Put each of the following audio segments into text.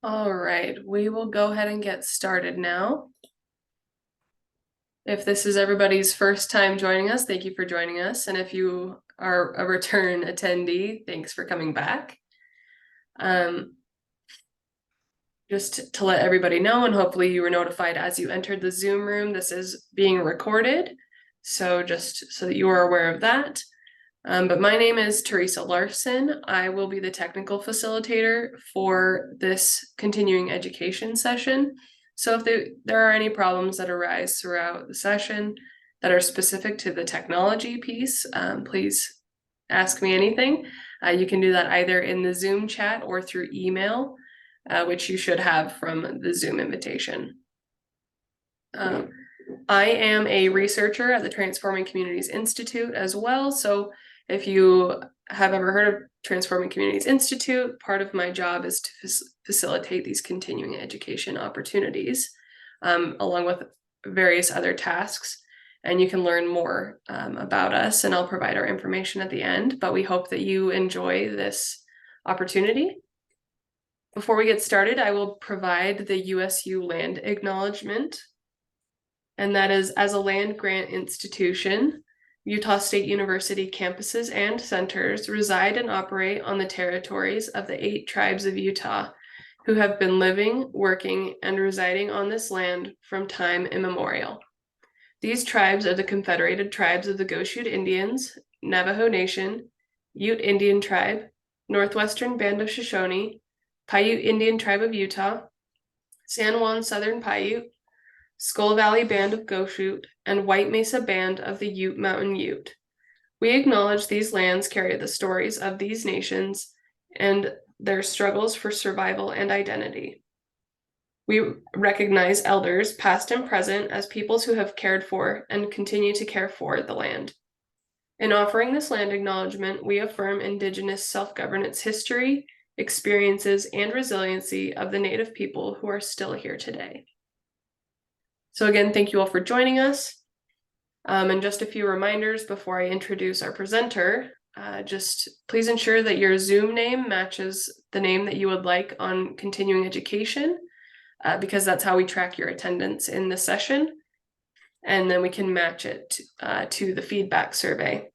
All right, we will go ahead and get started now. If this is everybody's first time joining us, thank you for joining us. And if you are a return attendee, thanks for coming back. Just to let everybody know, and hopefully you were notified as you entered the Zoom room, this is being recorded. So just so that you are aware of that. But my name is Teresa Larson. I will be the technical facilitator for this continuing education session. So if there are any problems that arise throughout the session that are specific to the technology piece, please ask me anything. You can do that either in the Zoom chat or through email, which you should have from the Zoom invitation. I am a researcher at the Transforming Communities Institute as well. So if you have ever heard of Transforming Communities Institute, part of my job is to facilitate these continuing education opportunities, along with various other tasks. And you can learn more about us, and I'll provide our information at the end. But we hope that you enjoy this opportunity. Before we get started, I will provide the USU land acknowledgement. And that is, as a land grant institution, Utah State University campuses and centers reside and operate on the territories of the 8 tribes of Utah who have been living, working, and residing on this land from time immemorial. These tribes are the Confederated Tribes of the Goshoot Indians, Navajo Nation, Ute Indian Tribe, Northwestern Band of Shoshone, Paiute Indian Tribe of Utah, San Juan Southern Paiute, Skull Valley Band of Goshoot, and White Mesa Band of the Ute Mountain Ute. We acknowledge these lands carry the stories of these nations and their struggles for survival and identity. We recognize elders, past and present, as peoples who have cared for and continue to care for the land. In offering this land acknowledgement, we affirm Indigenous self-governance history, experiences, and resiliency of the Native people who are still here today. So again, thank you all for joining us. And just a few reminders before I introduce our presenter. Just please ensure that your Zoom name matches the name that you would like on continuing education, because that's how we track your attendance in the session. And then we can match it to the feedback survey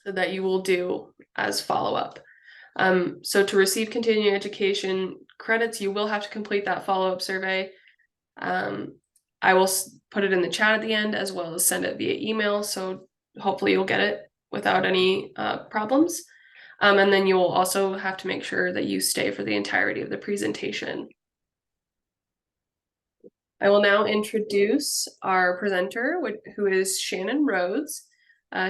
that you will do as follow-up. So to receive continuing education credits, you will have to complete that follow-up survey. I will put it in the chat at the end, as well as send it via email. So hopefully you'll get it without any problems. And then you will also have to make sure that you stay for the entirety of the presentation. I will now introduce our presenter, who is Shannon Rhodes.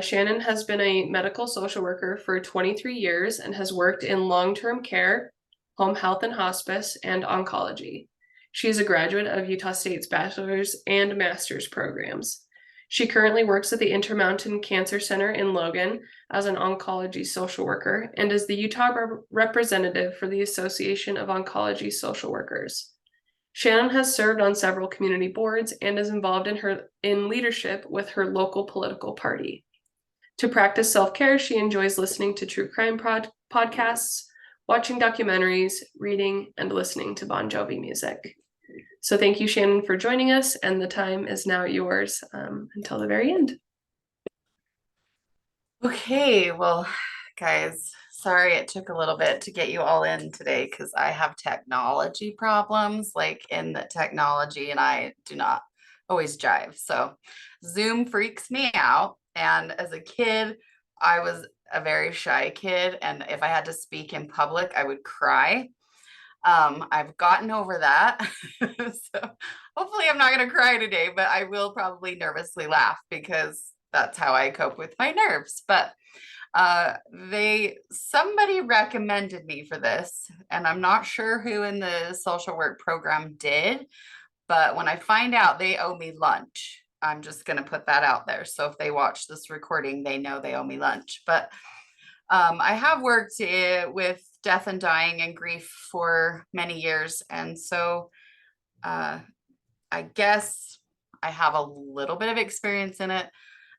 Shannon has been a medical social worker for 23 years and has worked in long-term care, home health and hospice, and oncology. She is a graduate of Utah State's bachelor's and master's programs. She currently works at the Intermountain Cancer Center in Logan as an oncology social worker and is the Utah representative for the Association of Oncology Social Workers. Shannon has served on several community boards and is involved in leadership with her local political party. To practice self-care, she enjoys listening to true crime podcasts, watching documentaries, reading, and listening to Bon Jovi music. So thank you, Shannon, for joining us, and the time is now yours until the very end. Okay, well, guys, sorry it took a little bit to get you all in today because I have technology problems, like in the technology, and I do not always jive. So Zoom freaks me out. And as a kid, I was a very shy kid, and if I had to speak in public, I would cry. I've gotten over that. So hopefully I'm not going to cry today, but I will probably nervously laugh because that's how I cope with my nerves. But somebody recommended me for this, and I'm not sure who in the social work program did, but when I find out, they owe me lunch. I'm just going to put that out there. So if they watch this recording, they know they owe me lunch. But I have worked with death and dying and grief for many years. And so I guess I have a little bit of experience in it.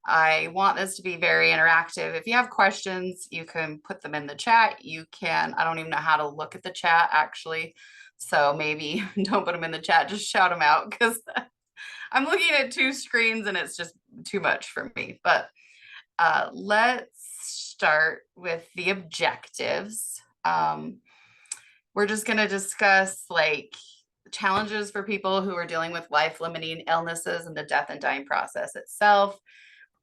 I want this to be very interactive. If you have questions, you can put them in the chat. You can, I don't even know how to look at the chat actually. So maybe don't put them in the chat, just shout them out because I'm looking at two screens and it's just too much for me. But let's start with the objectives. We're just going to discuss like challenges for people who are dealing with life-limiting illnesses and the death and dying process itself.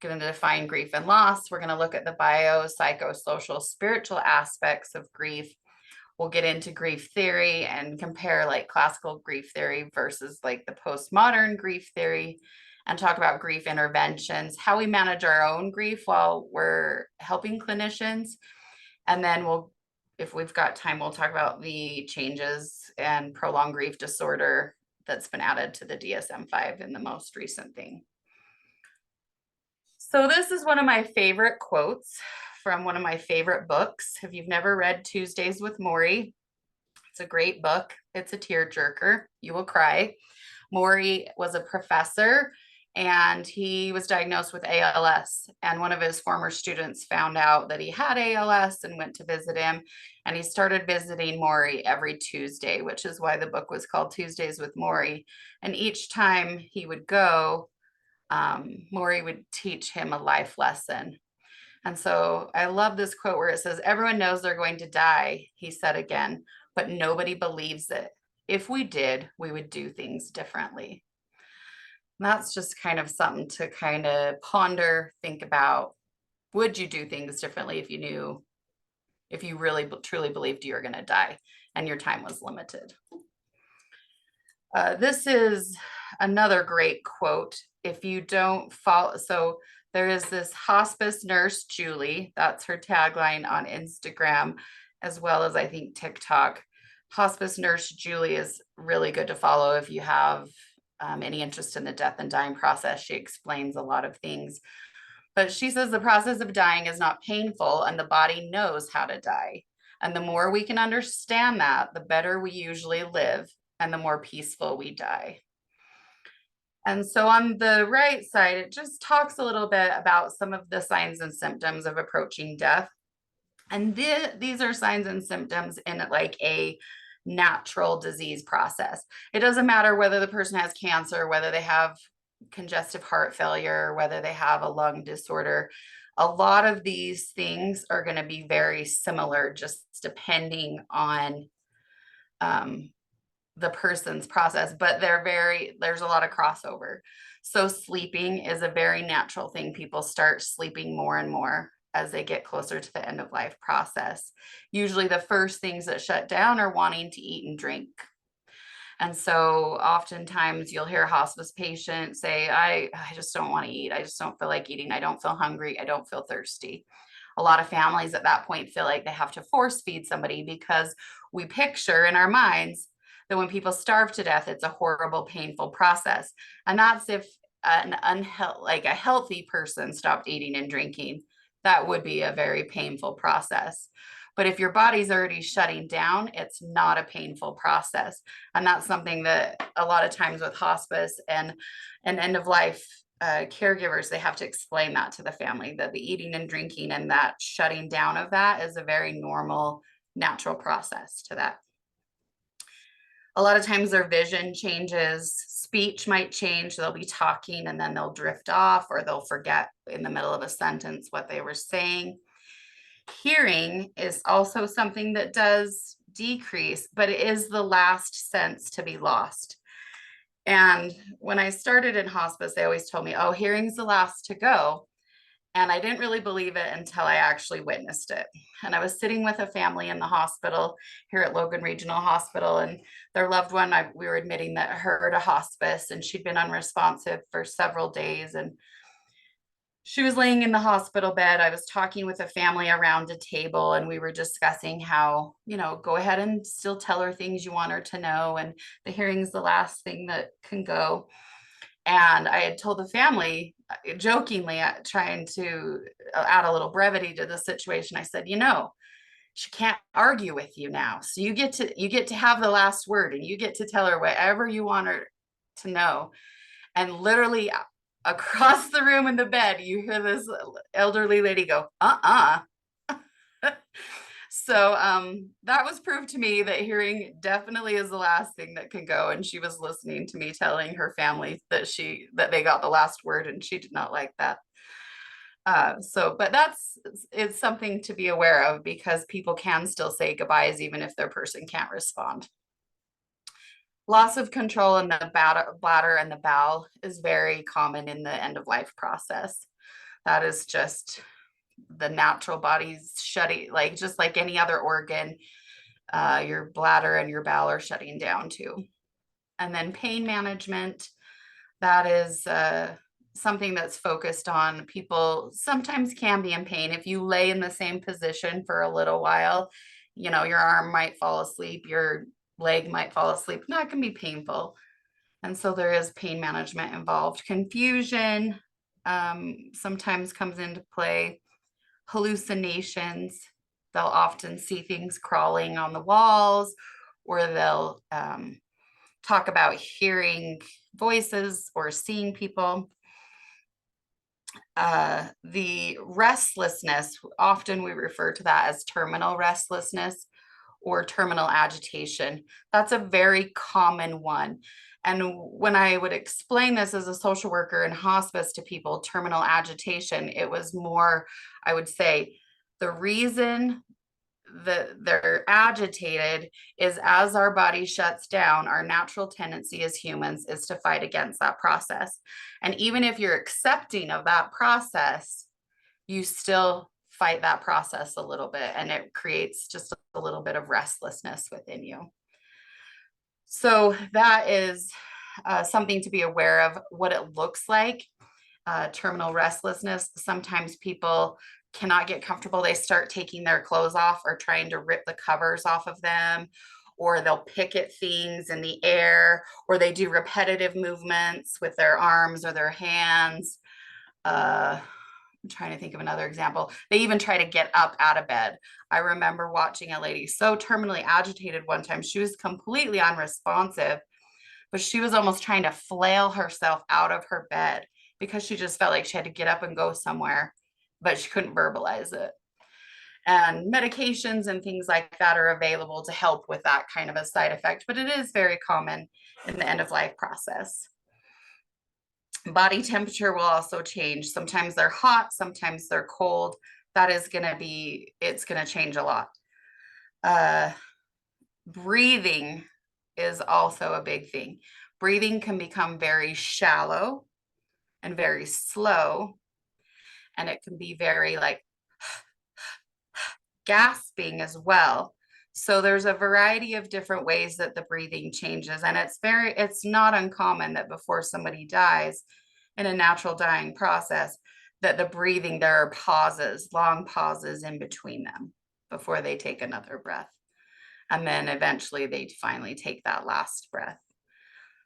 We're going to define grief and loss. We're going to look at the bio, psychosocial, spiritual aspects of grief. We'll get into grief theory and compare like classical grief theory versus like the postmodern grief theory, and talk about grief interventions, how we manage our own grief while we're helping clinicians. And then if we've got time, we'll talk about the changes and prolonged grief disorder that's been added to the DSM-5 in the most recent thing. So this is one of my favorite quotes from one of my favorite books. If you've never read Tuesdays with Morrie, it's a great book. It's a tearjerker. You will cry. Morrie was a professor and he was diagnosed with ALS. And one of his former students found out that he had ALS and went to visit him. And he started visiting Morrie every Tuesday, which is why the book was called Tuesdays with Morrie. And each time he would go, Morrie would teach him a life lesson. And so I love this quote where it says, "Everyone knows they're going to die," he said again, "but nobody believes it. If we did, we would do things differently." And that's just kind of something to kind of ponder, think about. Would you do things differently if you really truly believed you were going to die and your time was limited? This is another great quote. If you don't follow, so there is this hospice nurse, Julie, that's her tagline on Instagram, as well as I think TikTok. Hospice nurse Julie is really good to follow if you have any interest in the death and dying process. She explains a lot of things. But she says the process of dying is not painful and the body knows how to die. And the more we can understand that, the better we usually live and the more peaceful we die. And so on the right side, it just talks a little bit about some of the signs and symptoms of approaching death. And these are signs and symptoms in like a natural disease process. It doesn't matter whether the person has cancer, whether they have congestive heart failure, whether they have a lung disorder. A lot of these things are going to be very similar, just depending on the person's process, but there's a lot of crossover. So sleeping is a very natural thing. People start sleeping more and more as they get closer to the end of life process. Usually the first things that shut down are wanting to eat and drink. And so oftentimes you'll hear a hospice patient say, I just don't want to eat. I just don't feel like eating. I don't feel hungry. I don't feel thirsty. A lot of families at that point feel like they have to force feed somebody because we picture in our minds that when people starve to death, it's a horrible, painful process. And that's if a healthy person stopped eating and drinking, that would be a very painful process. But if your body's already shutting down, it's not a painful process. And that's something that a lot of times with hospice and end of life caregivers, they have to explain that to the family, that the eating and drinking and that shutting down of that is a very normal, natural process to that. A lot of times their vision changes, speech might change. They'll be talking and then they'll drift off, or they'll forget in the middle of a sentence what they were saying. Hearing is also something that does decrease, but it is the last sense to be lost. And when I started in hospice, they always told me, oh, hearing's the last to go. And I didn't really believe it until I actually witnessed it. And I was sitting with a family in the hospital here at Logan Regional Hospital, and their loved one, we were admitting that her to hospice, and she'd been unresponsive for several days. And she was laying in the hospital bed. I was talking with a family around a table, and we were discussing how, go ahead and still tell her things you want her to know. And the hearing's the last thing that can go. And I had told the family, jokingly, trying to add a little brevity to the situation, I said, she can't argue with you now. So you get to have the last word, and you get to tell her whatever you want her to know. And literally across the room in the bed, you hear this elderly lady go, So that was proof to me that hearing definitely is the last thing that can go. And she was listening to me telling her family that they got the last word, and she did not like that. But it's something to be aware of, because people can still say goodbyes even if their person can't respond. Loss of control in the bladder and the bowel is very common in the end of life process. That is just the natural body's shutting, like just like any other organ, your bladder and your bowel are shutting down too. And then pain management, that is something that's focused on people sometimes can be in pain. If you lay in the same position for a little while, your arm might fall asleep, your leg might fall asleep, and that can be painful. And so there is pain management involved. Confusion sometimes comes into play. Hallucinations, they'll often see things crawling on the walls, or they'll talk about hearing voices or seeing people. The restlessness, often we refer to that as terminal restlessness or terminal agitation. That's a very common one. And when I would explain this as a social worker in hospice to people, terminal agitation, it was more, I would say, the reason that they're agitated is as our body shuts down, our natural tendency as humans is to fight against that process. And even if you're accepting of that process, you still fight that process a little bit, and it creates just a little bit of restlessness within you. So that is something to be aware of, what it looks like. Terminal restlessness, sometimes people cannot get comfortable. They start taking their clothes off or trying to rip the covers off of them, or they'll pick at things in the air, or they do repetitive movements with their arms or their hands. I'm trying to think of another example. They even try to get up out of bed. I remember watching a lady so terminally agitated one time. She was completely unresponsive, but she was almost trying to flail herself out of her bed because she just felt like she had to get up and go somewhere, but she couldn't verbalize it. And medications and things like that are available to help with that kind of a side effect, but it is very common in the end of life process. Body temperature will also change. Sometimes they're hot, sometimes they're cold. It's going to change a lot. Breathing is also a big thing. Breathing can become very shallow and very slow, and it can be very like gasping as well. So there's a variety of different ways that the breathing changes, and it's not uncommon that before somebody dies in a natural dying process, that the breathing, there are pauses, long pauses in between them before they take another breath. And then eventually they finally take that last breath.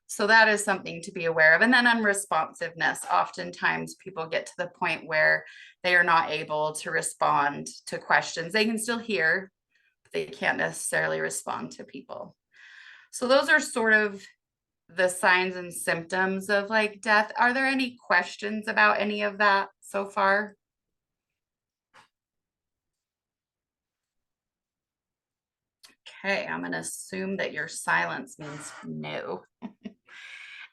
So that is something to be aware of. And then unresponsiveness. Oftentimes people get to the point where they are not able to respond to questions. They can still hear, but they can't necessarily respond to people. So those are sort of the signs and symptoms of like death. Are there any questions about any of that so far? Okay, I'm going to assume that your silence means no.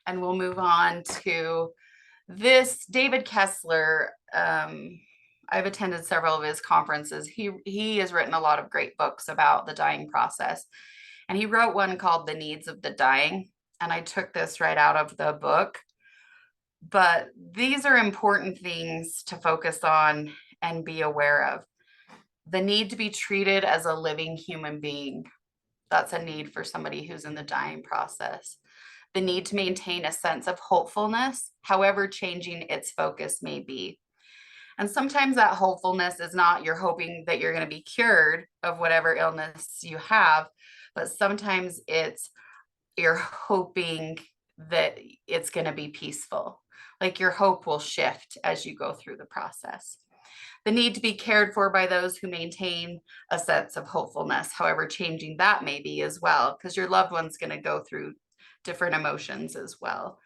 And we'll move on to this David Kessler. I've attended several of his conferences. He has written a lot of great books about the dying process. And he wrote one called The Needs of the Dying. And I took this right out of the book. But these are important things to focus on and be aware of. The need to be treated as a living human being. That's a need for somebody who's in the dying process. The need to maintain a sense of hopefulness, however changing its focus may be. And sometimes that hopefulness is not you're hoping that you're going to be cured of whatever illness you have, but sometimes it's you're hoping that it's going to be peaceful. Like your hope will shift as you go through the process. The need to be cared for by those who maintain a sense of hopefulness, however changing that may be as well, because your loved one's going to go through different emotions as well.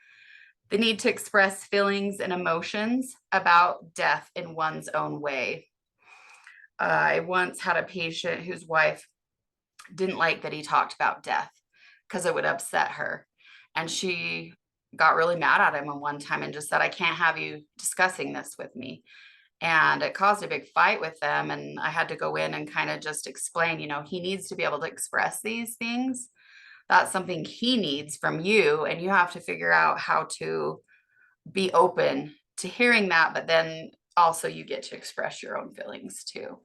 The need to express feelings and emotions about death in one's own way. I once had a patient whose wife didn't like that he talked about death because it would upset her. And she got really mad at him one time and just said, I can't have you discussing this with me. And it caused a big fight with them. And I had to go in and kind of just explain, he needs to be able to express these things. That's something he needs from you. And you have to figure out how to be open to hearing that. But then also you get to express your own feelings too.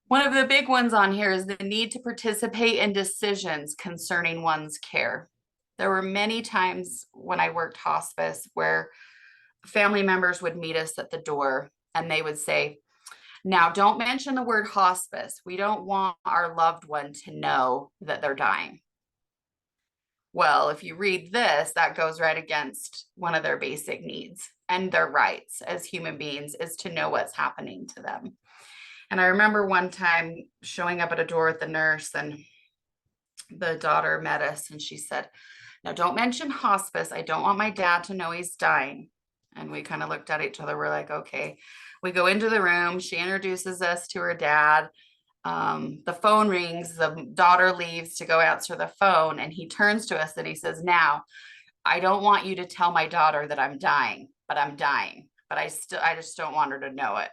One of the big ones on here is the need to participate in decisions concerning one's care. There were many times when I worked hospice where family members would meet us at the door and they would say, now don't mention the word hospice. We don't want our loved one to know that they're dying. Well, if you read this, that goes right against one of their basic needs and their rights as human beings is to know what's happening to them. And I remember one time showing up at a door with the nurse and the daughter met us and she said, now don't mention hospice. I don't want my dad to know he's dying. And we kind of looked at each other. We're like, okay. We go into the room. She introduces us to her dad. The phone rings. The daughter leaves to go answer the phone. And he turns to us and he says, now, I don't want you to tell my daughter that I'm dying, but I'm dying. But I just don't want her to know it.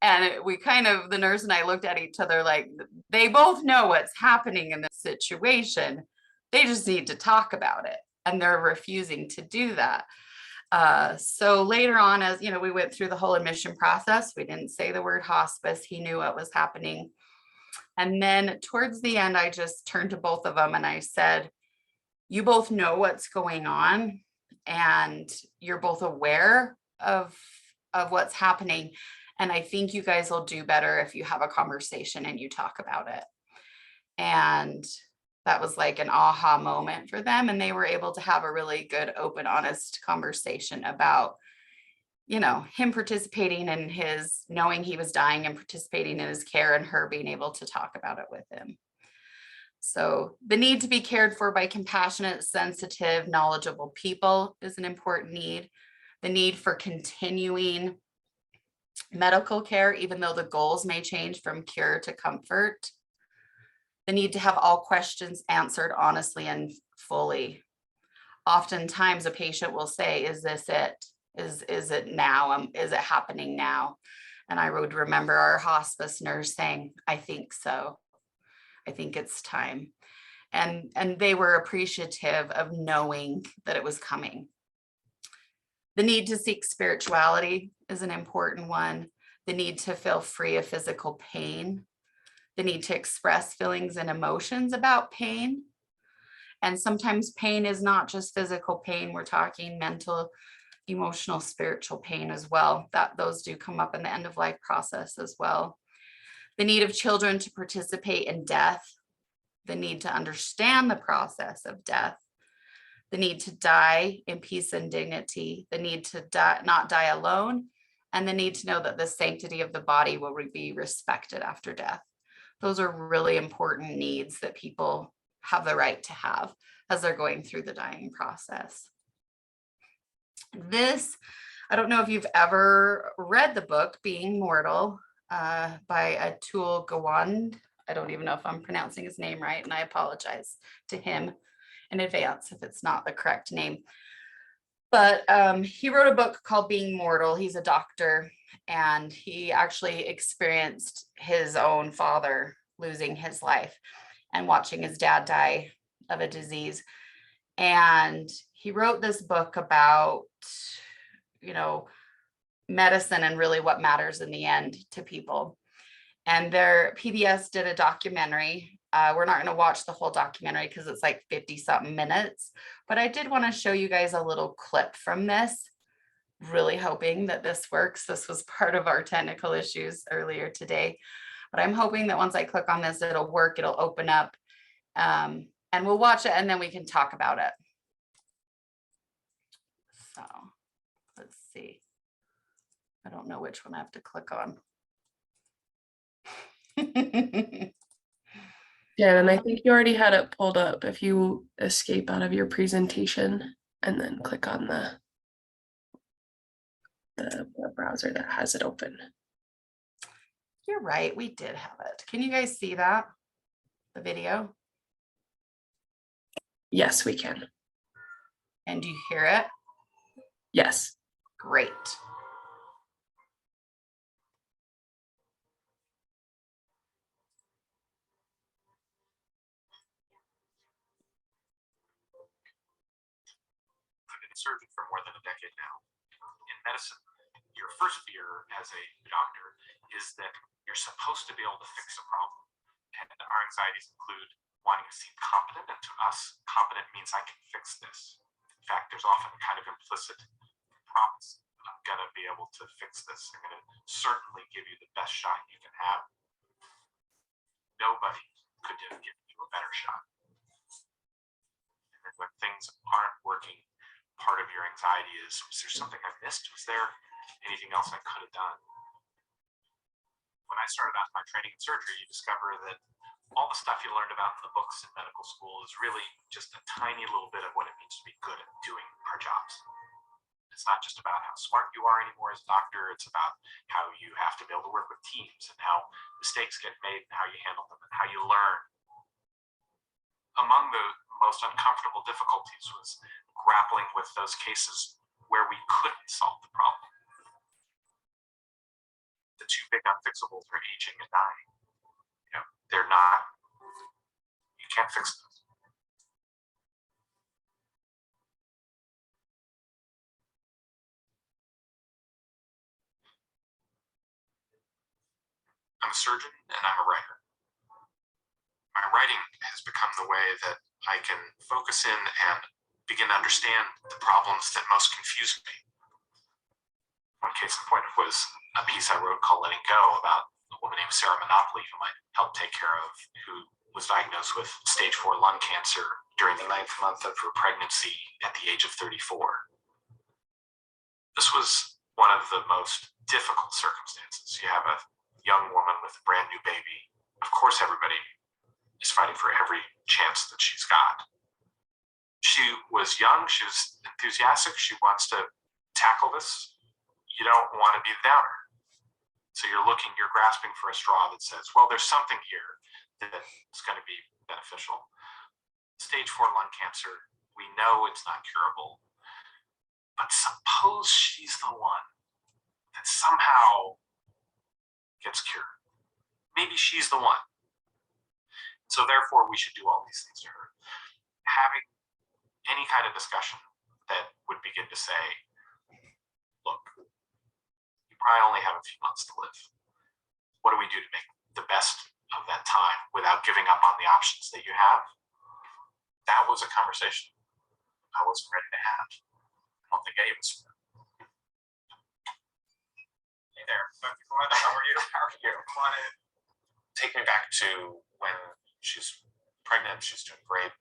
And we kind of, the nurse and I looked at each other like they both know what's happening in this situation. They just need to talk about it. And they're refusing to do that. So later on, as we went through the whole admission process, we didn't say the word hospice. He knew what was happening. And then towards the end, I just turned to both of them and I said, you both know what's going on and you're both aware of what's happening. And I think you guys will do better if you have a conversation and you talk about it. And that was like an aha moment for them. And they were able to have a really good, open, honest conversation about, him participating in his knowing he was dying and participating in his care and her being able to talk about it with him. So the need to be cared for by compassionate, sensitive, knowledgeable people is an important need. The need for continuing medical care, even though the goals may change from cure to comfort. The need to have all questions answered honestly and fully. Oftentimes a patient will say, is this it? Is it now? Is it happening now? And I would remember our hospice nurse saying, I think so. I think it's time. And they were appreciative of knowing that it was coming. The need to seek spirituality is an important one. The need to feel free of physical pain. The need to express feelings and emotions about pain. And sometimes pain is not just physical pain. We're talking mental, emotional, spiritual pain as well. Those do come up in the end of life process as well. The need of children to participate in death. The need to understand the process of death. The need to die in peace and dignity, the need to not die alone, and the need to know that the sanctity of the body will be respected after death. Those are really important needs that people have the right to have as they're going through the dying process. This, I don't know if you've ever read the book Being Mortal by Atul Gawande. I don't even know if I'm pronouncing his name right, and I apologize to him in advance if it's not the correct name. But he wrote a book called Being Mortal. He's a doctor and he actually experienced his own father losing his life and watching his dad die of a disease. And he wrote this book about, medicine and really what matters in the end to people. And their PBS did a documentary. We're not going to watch the whole documentary because it's like 50 something minutes, but I did want to show you guys a little clip from this, really hoping that this works. This was part of our technical issues earlier today, but I'm hoping that once I click on this, it'll work, it'll open up, and we'll watch it and then we can talk about it. So let's see. I don't know which one I have to click on. Yeah, and I think you already had it pulled up. If you escape out of your presentation and then click on the browser that has it open. You're right, we did have it. Can you guys see that? The video? Yes, we can. And do you hear it? Yes. Great. I've been a surgeon for more than a decade now. In medicine, your first fear as a doctor is that you're supposed to be able to fix a problem. And our anxieties include wanting to seem competent, and to us, competent means I can fix this. In fact, there's often kind of implicit promise. I'm going to be able to fix this. I'm going to certainly give you the best shot you can have. Nobody could have given you a better shot. And when things aren't working, part of your anxiety is, was there something I missed? Was there anything else I could have done? When I started out my training in surgery, you discover that all the stuff you learned about in the books in medical school is really just a tiny little bit of what it means to be good at doing our jobs. It's not just about how smart you are anymore as a doctor. It's about how you have to be able to work with teams and how mistakes get made and how you handle them and how you learn. Among the most uncomfortable difficulties was grappling with those cases where we couldn't solve the problem. The two big unfixables are aging and dying. They're not, you can't fix them. I'm a surgeon and I'm a writer. My writing has become the way that I can focus in and begin to understand the problems that most confuse me. One case in point was a piece I wrote called Letting Go about a woman named Sarah Monopoly, whom I helped take care of, who was diagnosed with stage 4 lung cancer during the 9th month of her pregnancy at the age of 34. This was one of the most difficult circumstances. You have a young woman with a brand new baby. Of course, everybody is fighting for every chance that she's got. She was young, she was enthusiastic, she wants to tackle this. You don't want to be the downer. So you're grasping for a straw that says, well, there's something here that's going to be beneficial. Stage 4 lung cancer, we know it's not curable, but suppose she's the one that somehow gets cured. Maybe she's the one. So therefore, we should do all these things to her. Having any kind of discussion that would begin to say, look, you probably only have a few months to live. What do we do to make the best of that time without giving up on the options that you have? That was a conversation I wasn't ready to have. I don't think any of us were. Hey there, Dr. Glenn, how are you? How are you? Come on in. Take me back to when she's pregnant, she's doing great.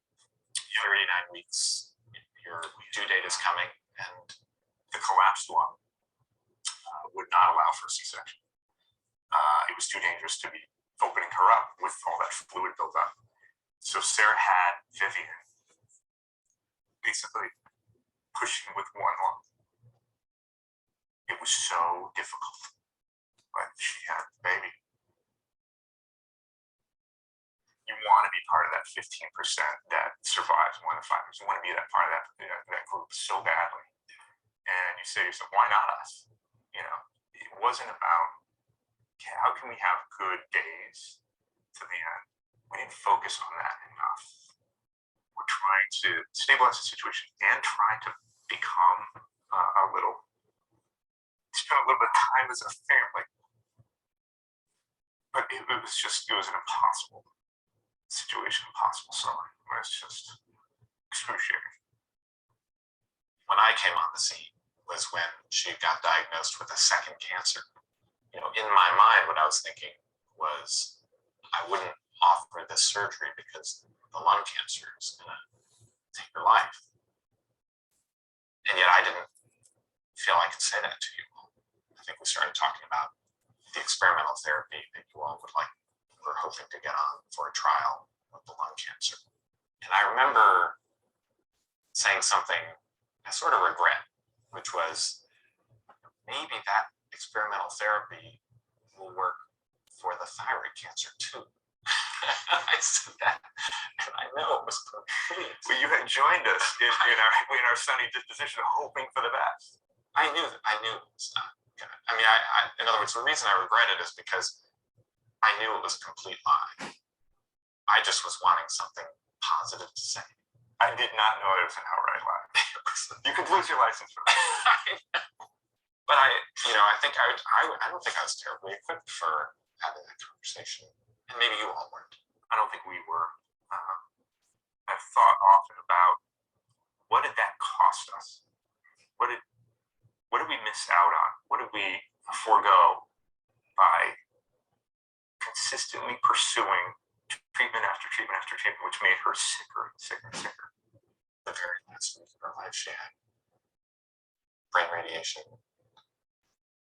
39 weeks, your due date is coming, and the collapsed lung would not allow for a C-section. It was too dangerous to be opening her up with all that fluid built up. So Sarah had Vivian basically pushing with one lung. It was so difficult, but she had the baby. You want to be part of that 15% that survives one of the fires. You want to be that part of that group so badly. And you say to yourself, why not us? It wasn't about, okay, how can we have good days to the end? We didn't focus on that enough. We're trying to stabilize the situation and try to become spend a little bit of time as a family. But it was an impossible situation, impossible summer. It was just excruciating. When I came on the scene was when she got diagnosed with a second cancer. In my mind, what I was thinking was I wouldn't offer this surgery because the lung cancer is going to take her life. And yet I didn't feel I could say that to you. I think we started talking about the experimental therapy that you all were hoping to get on for a trial of the lung cancer. And I remember saying something I sort of regret, which was maybe that experimental therapy will work for the thyroid cancer too. I said that, and I know it was please. Well, you had joined us in our sunny disposition, hoping for the best. I knew it was not gonna. I mean, in other words, the reason I regret it is because I knew it was a complete lie. I just was wanting something positive to say. I did not know it was an outright lie. You could lose your license for that. But I think I don't think I was terribly equipped for having that conversation. And maybe you all weren't. I don't think we were. I've thought often about what did that cost us? What did we miss out on? What did we forego by consistently pursuing treatment after treatment after treatment, which made her sicker and sicker and sicker? The very last week of her life, she had brain radiation.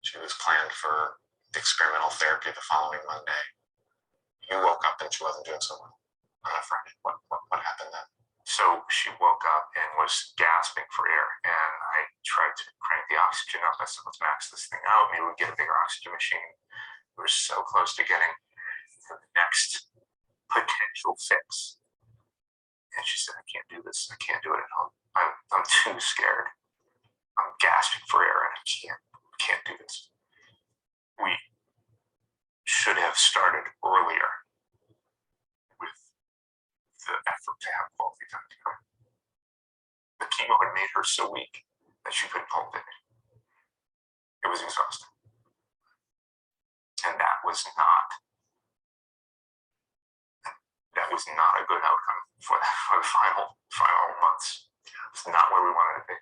She was planned for experimental therapy the following Monday. You woke up and she wasn't doing so well on a Friday. What happened then? So she woke up and was gasping for air, and I tried to crank the oxygen up. I said, let's max this thing out. Maybe we'll get a bigger oxygen machine. We were so close to getting to the next potential fix. And she said, I can't do this. I can't do it at home. I'm too scared. I'm gasping for air, and I can't do this. We should have started earlier with the effort to have quality time together. The chemo had made her so weak that she couldn't hold it. It was exhausting. And that was not a good outcome for the final months. It's not where we wanted to be.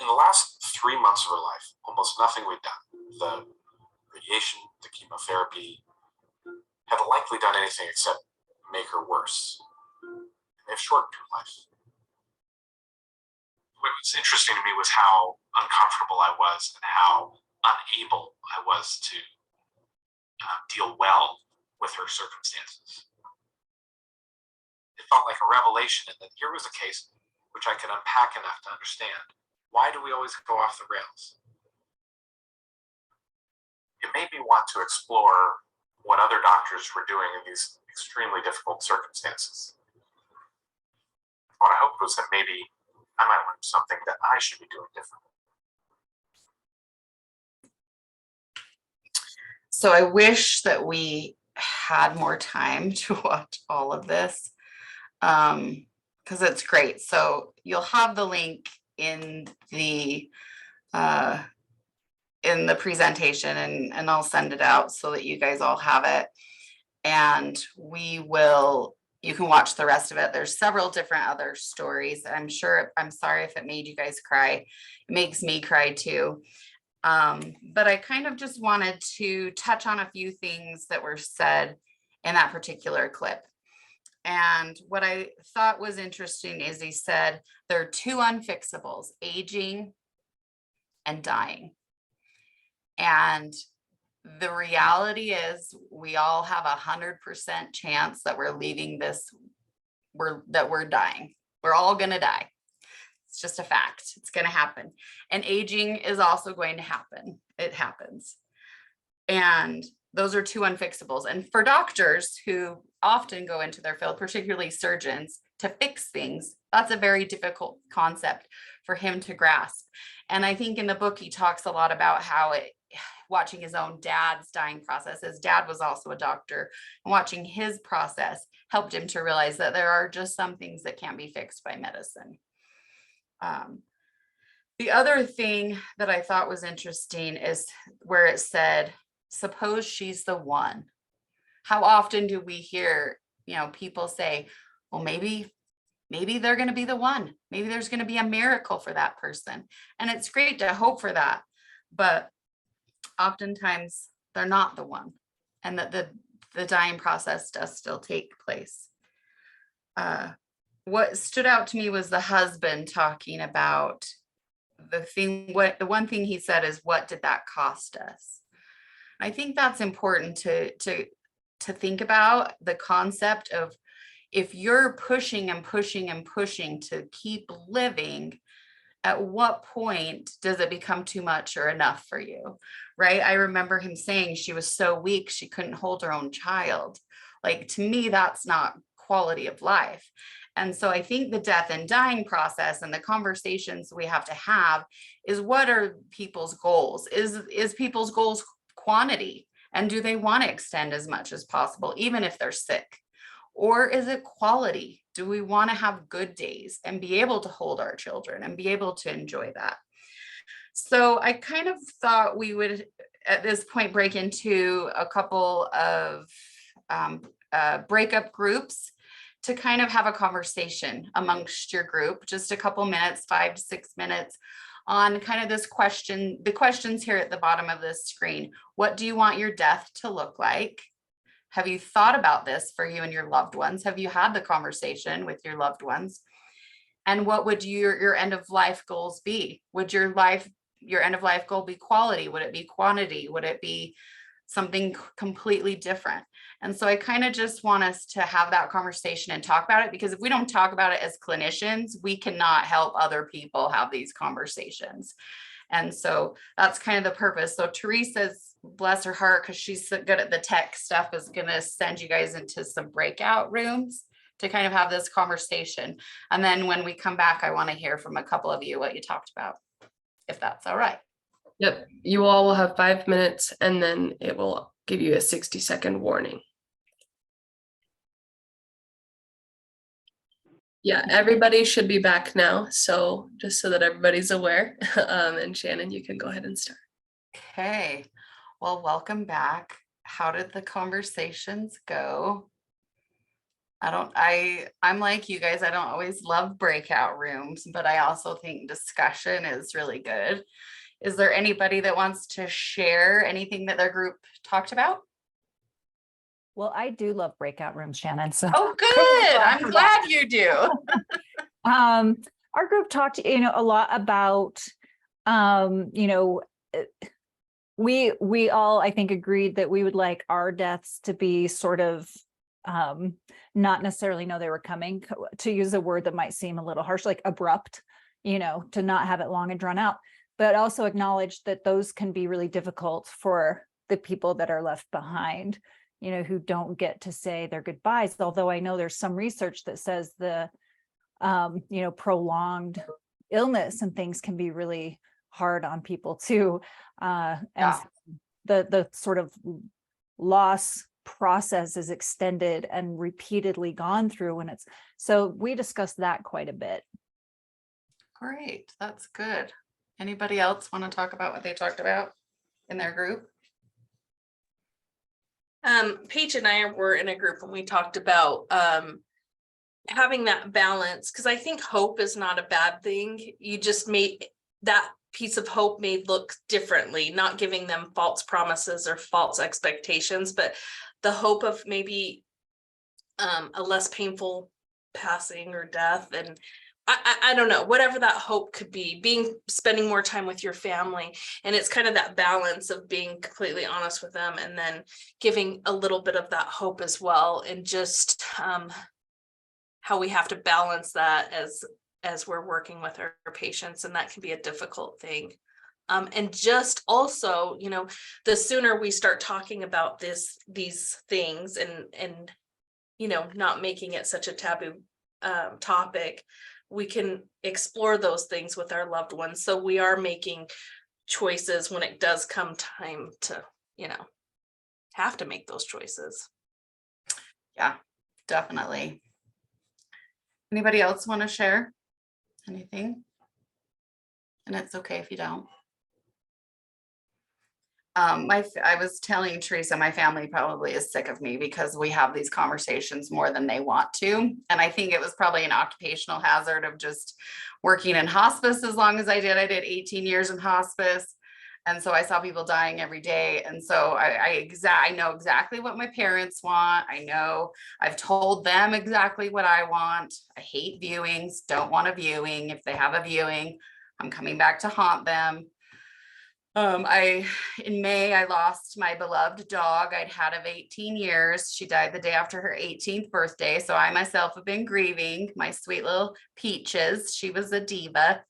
In the last 3 months of her life, almost nothing we'd done, the radiation, the chemotherapy, had likely done anything except make her worse. And they've shortened her life. What was interesting to me was how uncomfortable I was and how unable I was to deal well with her circumstances. It felt like a revelation, and that here was a case which I could unpack enough to understand. Why do we always go off the rails? It made me want to explore what other doctors were doing in these extremely difficult circumstances. What I hoped was that maybe I might learn something that I should be doing differently. So I wish that we had more time to watch all of this, because it's great. So you'll have the link in the presentation, and I'll send it out so that you guys all have it. And you can watch the rest of it. There's several different other stories. I'm sorry if it made you guys cry. It makes me cry too. But I kind of just wanted to touch on a few things that were said in that particular clip. And what I thought was interesting is he said there are two unfixables: aging and dying. And the reality is we all have 100% chance that we're leaving this, that we're dying. We're all going to die. It's just a fact. It's going to happen. And aging is also going to happen. It happens. And those are two unfixables. And for doctors who often go into their field, particularly surgeons, to fix things, that's a very difficult concept for him to grasp. And I think in the book, he talks a lot about how watching his own dad's dying process. His dad was also a doctor, and watching his process helped him to realize that there are just some things that can't be fixed by medicine. The other thing that I thought was interesting is where it said, suppose she's the one. How often do we hear, people say, well, maybe they're going to be the one. Maybe there's going to be a miracle for that person. And it's great to hope for that. But oftentimes they're not the one, and that the dying process does still take place. What stood out to me was the husband talking about the one thing he said is, what did that cost us? I think that's important to think about, the concept of, if you're pushing and pushing and pushing to keep living, at what point does it become too much or enough for you? Right? I remember him saying she was so weak, she couldn't hold her own child. Like, to me, that's not quality of life. And so I think the death and dying process and the conversations we have to have is, what are people's goals? Is people's goals quantity? And do they want to extend as much as possible, even if they're sick? Or is it quality? Do we want to have good days and be able to hold our children and be able to enjoy that? So I kind of thought we would, at this point, break into a couple of breakup groups to kind of have a conversation amongst your group, just a couple minutes, 5 to 6 minutes, on kind of this question, the questions here at the bottom of this screen. What do you want your death to look like? Have you thought about this for you and your loved ones? Have you had the conversation with your loved ones? And what would your end of life goals be? Would your end of life goal be quality? Would it be quantity? Would it be something completely different? And so I kind of just want us to have that conversation and talk about it, because if we don't talk about it as clinicians, we cannot help other people have these conversations. And so that's kind of the purpose. So Teresa's, bless her heart, because she's so good at the tech stuff, is going to send you guys into some breakout rooms to kind of have this conversation. And then when we come back, I want to hear from a couple of you what you talked about, if that's all right. Yep, you all will have 5 minutes, and then it will give you a 60-second warning. Yeah, everybody should be back now, so just so that everybody's aware. And Shannon, you can go ahead and start. Okay, well, welcome back. How did the conversations go? I'm like you guys, I don't always love breakout rooms, but I also think discussion is really good. Is there anybody that wants to share anything that their group talked about? Well, I do love breakout rooms, Shannon. So Oh, good. I'm glad you do. our group talked, a lot about, we all, I think, agreed that we would like our deaths to be sort of not necessarily know they were coming, to use a word that might seem a little harsh, like abrupt, to not have it long and drawn out, but also acknowledge that those can be really difficult for the people that are left behind, who don't get to say their goodbyes. Although I know there's some research that says the, prolonged illness and things can be really hard on people too. And the sort of loss process is extended and repeatedly gone through, and so we discussed that quite a bit. Great, that's good. Anybody else want to talk about what they talked about in their group? Paige and I were in a group and we talked about having that balance, because I think hope is not a bad thing. You just made that piece of hope made look differently, not giving them false promises or false expectations, but the hope of maybe a less painful passing or death. And I don't know, whatever that hope could be, spending more time with your family. And it's kind of that balance of being completely honest with them and then giving a little bit of that hope as well. And just how we have to balance that as we're working with our patients. And that can be a difficult thing. And just also, the sooner we start talking about these things and not making it such a taboo topic, we can explore those things with our loved ones. So we are making choices when it does come time to, have to make those choices. Yeah, definitely. Anybody else want to share anything? And it's okay if you don't. I was telling Teresa, my family probably is sick of me because we have these conversations more than they want to. And I think it was probably an occupational hazard of just working in hospice as long as I did. I did 18 years in hospice. And so I saw people dying every day. And so I know exactly what my parents want. I know I've told them exactly what I want. I hate viewings, don't want a viewing. If they have a viewing, I'm coming back to haunt them. In May, I lost my beloved dog I'd had of 18 years. She died the day after her 18th birthday. So I myself have been grieving my sweet little Peaches. She was a diva,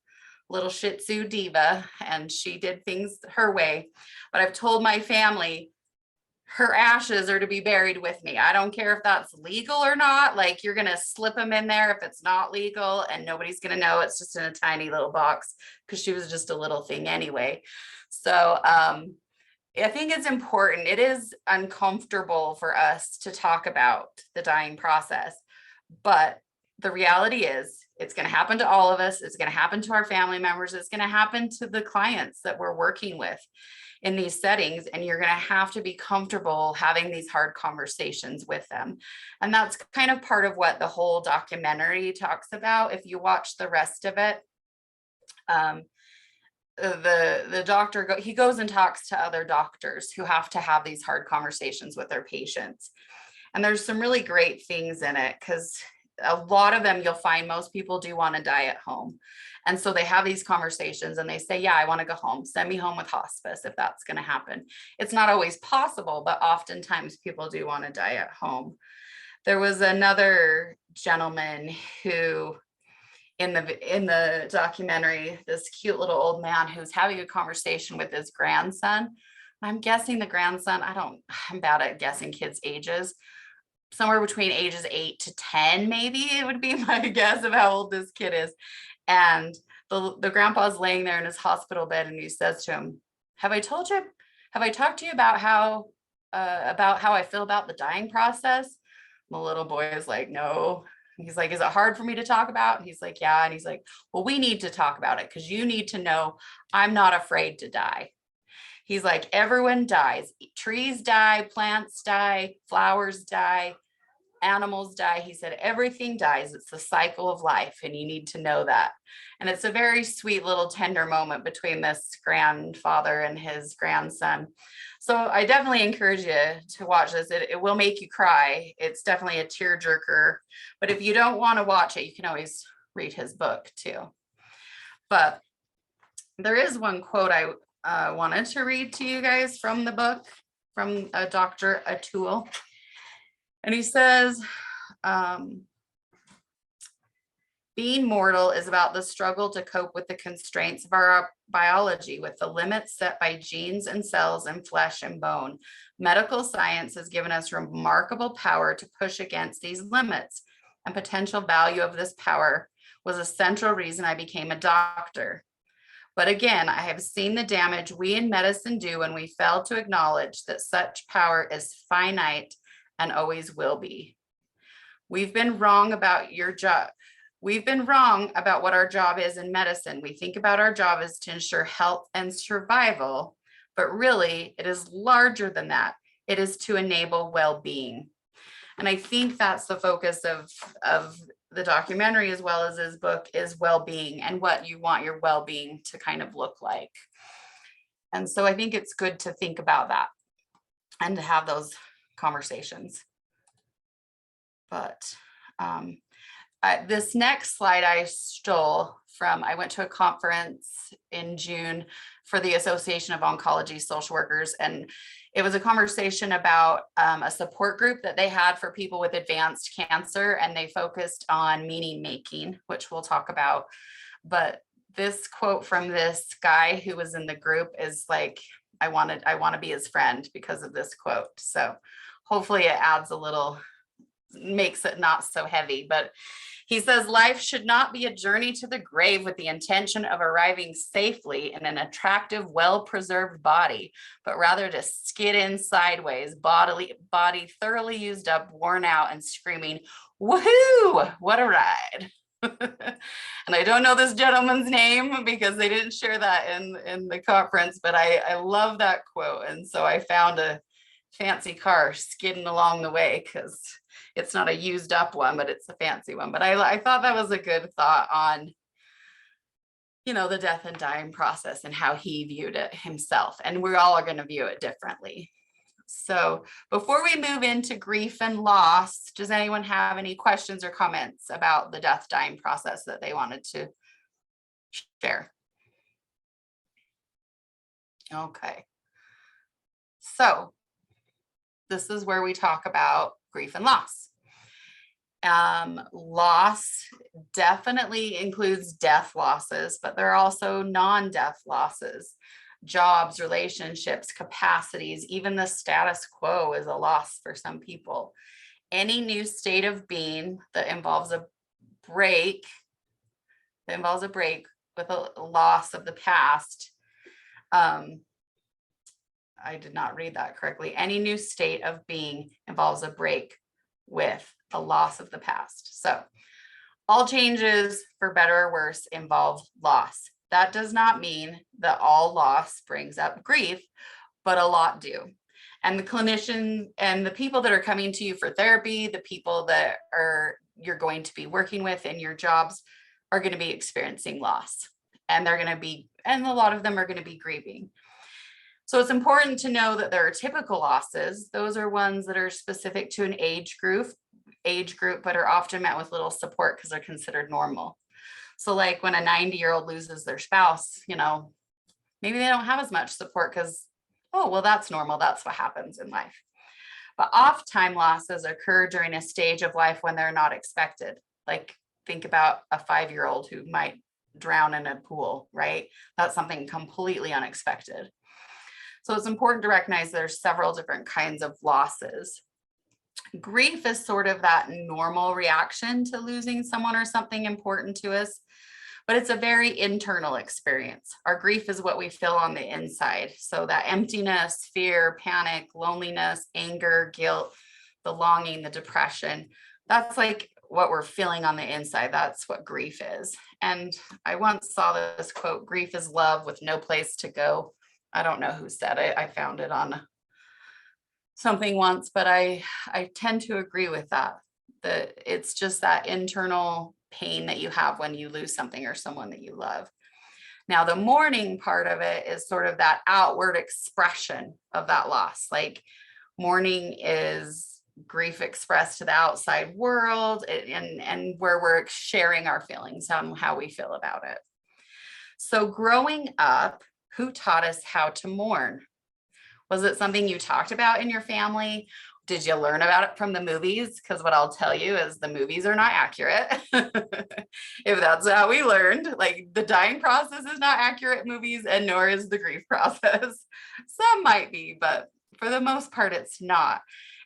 little Shih Tzu diva, and she did things her way. But I've told my family her ashes are to be buried with me. I don't care if that's legal or not. Like, you're going to slip them in there if it's not legal, and nobody's going to know. It's just in a tiny little box, because she was just a little thing anyway. So I think it's important. It is uncomfortable for us to talk about the dying process, but the reality is it's going to happen to all of us. It's going to happen to our family members. It's going to happen to the clients that we're working with in these settings, and you're going to have to be comfortable having these hard conversations with them. And that's kind of part of what the whole documentary talks about. If you watch the rest of it, the doctor he goes and talks to other doctors who have to have these hard conversations with their patients. And there's some really great things in it, because a lot of them, you'll find most people do want to die at home. And so they have these conversations and they say, yeah, I want to go home. Send me home with hospice if that's going to happen. It's not always possible, but oftentimes people do want to die at home. There was another gentleman who, in the documentary, this cute little old man who's having a conversation with his grandson. I'm guessing the grandson, I'm bad at guessing kids' ages. Somewhere between ages 8 to 10, maybe, it would be my guess of how old this kid is. And the grandpa's laying there in his hospital bed, and he says to him, have I talked to you about how I feel about the dying process? The little boy is like, no. He's like, is it hard for me to talk about? And he's like, yeah. And he's like, well, we need to talk about it, because you need to know I'm not afraid to die. He's like, everyone dies. Trees die, plants die, flowers die, animals die. He said, everything dies. It's the cycle of life, and you need to know that. And it's a very sweet little tender moment between this grandfather and his grandson. So I definitely encourage you to watch this. It will make you cry. It's definitely a tearjerker. But if you don't want to watch it, you can always read his book too. But there is one quote I wanted to read to you guys from the book, from Dr. Atul. And he says, being mortal is about the struggle to cope with the constraints of our biology, with the limits set by genes and cells and flesh and bone. Medical science has given us remarkable power to push against these limits, and potential value of this power was a central reason I became a doctor. But again, I have seen the damage we in medicine do when we fail to acknowledge that such power is finite and always will be. We've been wrong about your job. We've been wrong about what our job is in medicine. We think about our job as to ensure health and survival, but really it is larger than that. It is to enable well-being. And I think that's the focus of the documentary, as well as his book, is well-being and what you want your well-being to kind of look like. And so I think it's good to think about that and to have those conversations. But this next slide I stole from, I went to a conference in June for the Association of Oncology Social Workers, and it was a conversation about a support group that they had for people with advanced cancer, and they focused on meaning making, which we'll talk about. But this quote from this guy who was in the group is like, I want to be his friend because of this quote. So hopefully it adds a little, makes it not so heavy. But he says, life should not be a journey to the grave with the intention of arriving safely in an attractive, well-preserved body, but rather to skid in sideways, body thoroughly used up, worn out, and screaming, woohoo, what a ride. And I don't know this gentleman's name because they didn't share that in the conference, but I love that quote. And so I found a fancy car skidding along the way, because it's not a used up one, but it's a fancy one. But I thought that was a good thought on, you know, the death and dying process and how he viewed it himself. And we're all going to view it differently. So before we move into grief and loss, does anyone have any questions or comments about the death dying process that they wanted to share? Okay. So this is where we talk about grief and loss. Loss definitely includes death losses, but there are also non-death losses. Jobs, relationships, capacities, even the status quo is a loss for some people. Any new state of being that involves a break, with a loss of the past. I did not read that correctly. Any new state of being involves a break with a loss of the past. So all changes, for better or worse, involve loss. That does not mean that all loss brings up grief, but a lot do. And the clinician and the people that are coming to you for therapy, the people that you're going to be working with in your jobs are going to be experiencing loss. And a lot of them are going to be grieving. So it's important to know that there are typical losses. Those are ones that are specific to an age group, but are often met with little support because they're considered normal. So like when a 90-year-old loses their spouse, maybe they don't have as much support because, oh, well, that's normal. That's what happens in life. But oft-time losses occur during a stage of life when they're not expected. Like think about a 5-year-old who might drown in a pool, right? That's something completely unexpected. So it's important to recognize there's several different kinds of losses. Grief is sort of that normal reaction to losing someone or something important to us, but it's a very internal experience. Our grief is what we feel on the inside. So that emptiness, fear, panic, loneliness, anger, guilt, the longing, the depression, that's like what we're feeling on the inside. That's what grief is. And I once saw this quote, "Grief is love with no place to go." I don't know who said it. I found it on something once, but I tend to agree with that. That it's just that internal pain that you have when you lose something or someone that you love. Now, the mourning part of it is sort of that outward expression of that loss. Like mourning is grief expressed to the outside world and where we're sharing our feelings on how we feel about it. So growing up, who taught us how to mourn? Was it something you talked about in your family? Did you learn about it from the movies? Because what I'll tell you is the movies are not accurate. If that's how we learned, like the dying process is not accurate in movies, and nor is the grief process. Some might be, but for the most part, it's not.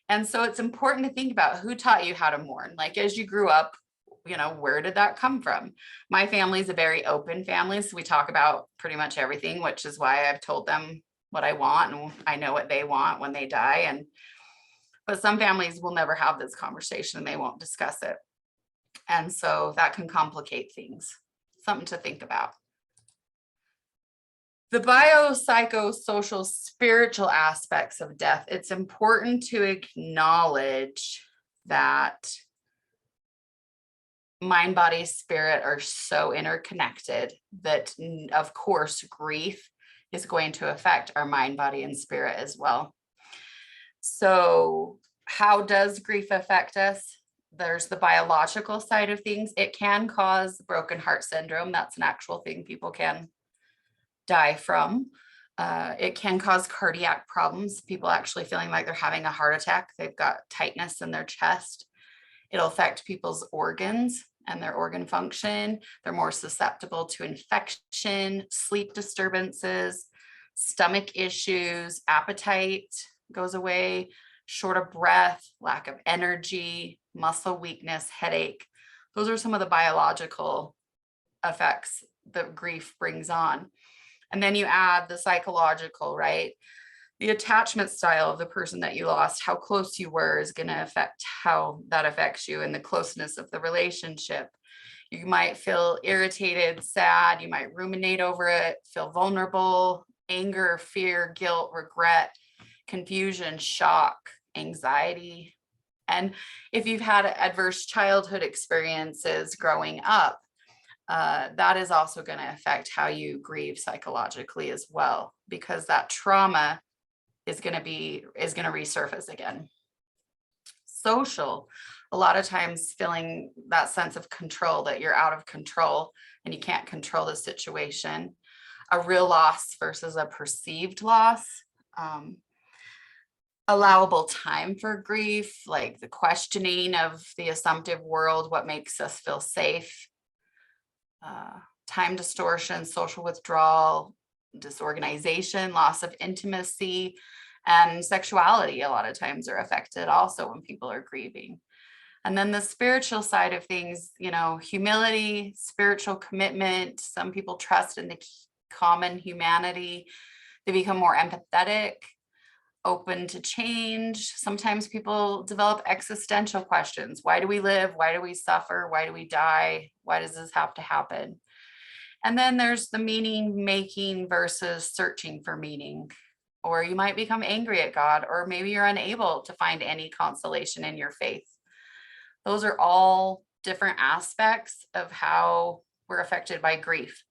And so it's important to think about who taught you how to mourn. Like as you grew up, where did that come from? My family is a very open family, so we talk about pretty much everything, which is why I've told them what I want and I know what they want when they die. But some families will never have this conversation and they won't discuss it. And so that can complicate things. Something to think about. The biopsychosocial spiritual aspects of death, it's important to acknowledge that mind, body, spirit are so interconnected that, of course, grief is going to affect our mind, body, and spirit as well. So how does grief affect us? There's the biological side of things. It can cause broken heart syndrome. That's an actual thing people can die from. It can cause cardiac problems. People actually feeling like they're having a heart attack. They've got tightness in their chest. It'll affect people's organs and their organ function. They're more susceptible to infection, sleep disturbances, stomach issues, appetite goes away, short of breath, lack of energy, muscle weakness, headache. Those are some of the biological effects that grief brings on. And then you add the psychological, right? The attachment style of the person that you lost, how close you were is going to affect how that affects you and the closeness of the relationship. You might feel irritated, sad, you might ruminate over it, feel vulnerable, anger, fear, guilt, regret, confusion, shock, anxiety. And if you've had adverse childhood experiences growing up, that is also going to affect how you grieve psychologically as well, because that trauma is going to resurface again. Social, a lot of times feeling that sense of control, that you're out of control and you can't control the situation. a real loss versus a perceived loss. Allowable time for grief, like the questioning of the assumptive world, what makes us feel safe, time distortion, social withdrawal, disorganization, loss of intimacy, and sexuality a lot of times are affected also when people are grieving. And then the spiritual side of things, you know, humility, spiritual commitment. Some people trust in the common humanity. They become more empathetic, open to change. Sometimes people develop existential questions. Why do we live? Why do we suffer? Why do we die? Why does this have to happen? And then there's the meaning making versus searching for meaning. Or you might become angry at God, or maybe you're unable to find any consolation in your faith. Those are all different aspects of how we're affected by grief,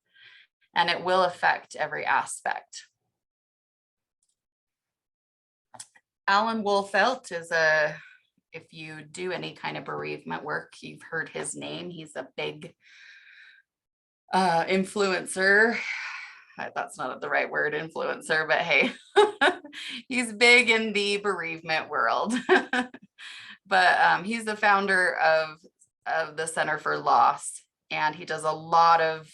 and it will affect every aspect. Alan Wolfelt is if you do any kind of bereavement work, you've heard his name. He's a big influencer. That's not the right word, influencer, but hey, he's big in the bereavement world. But he's the founder of the Center for Loss, and he does a lot of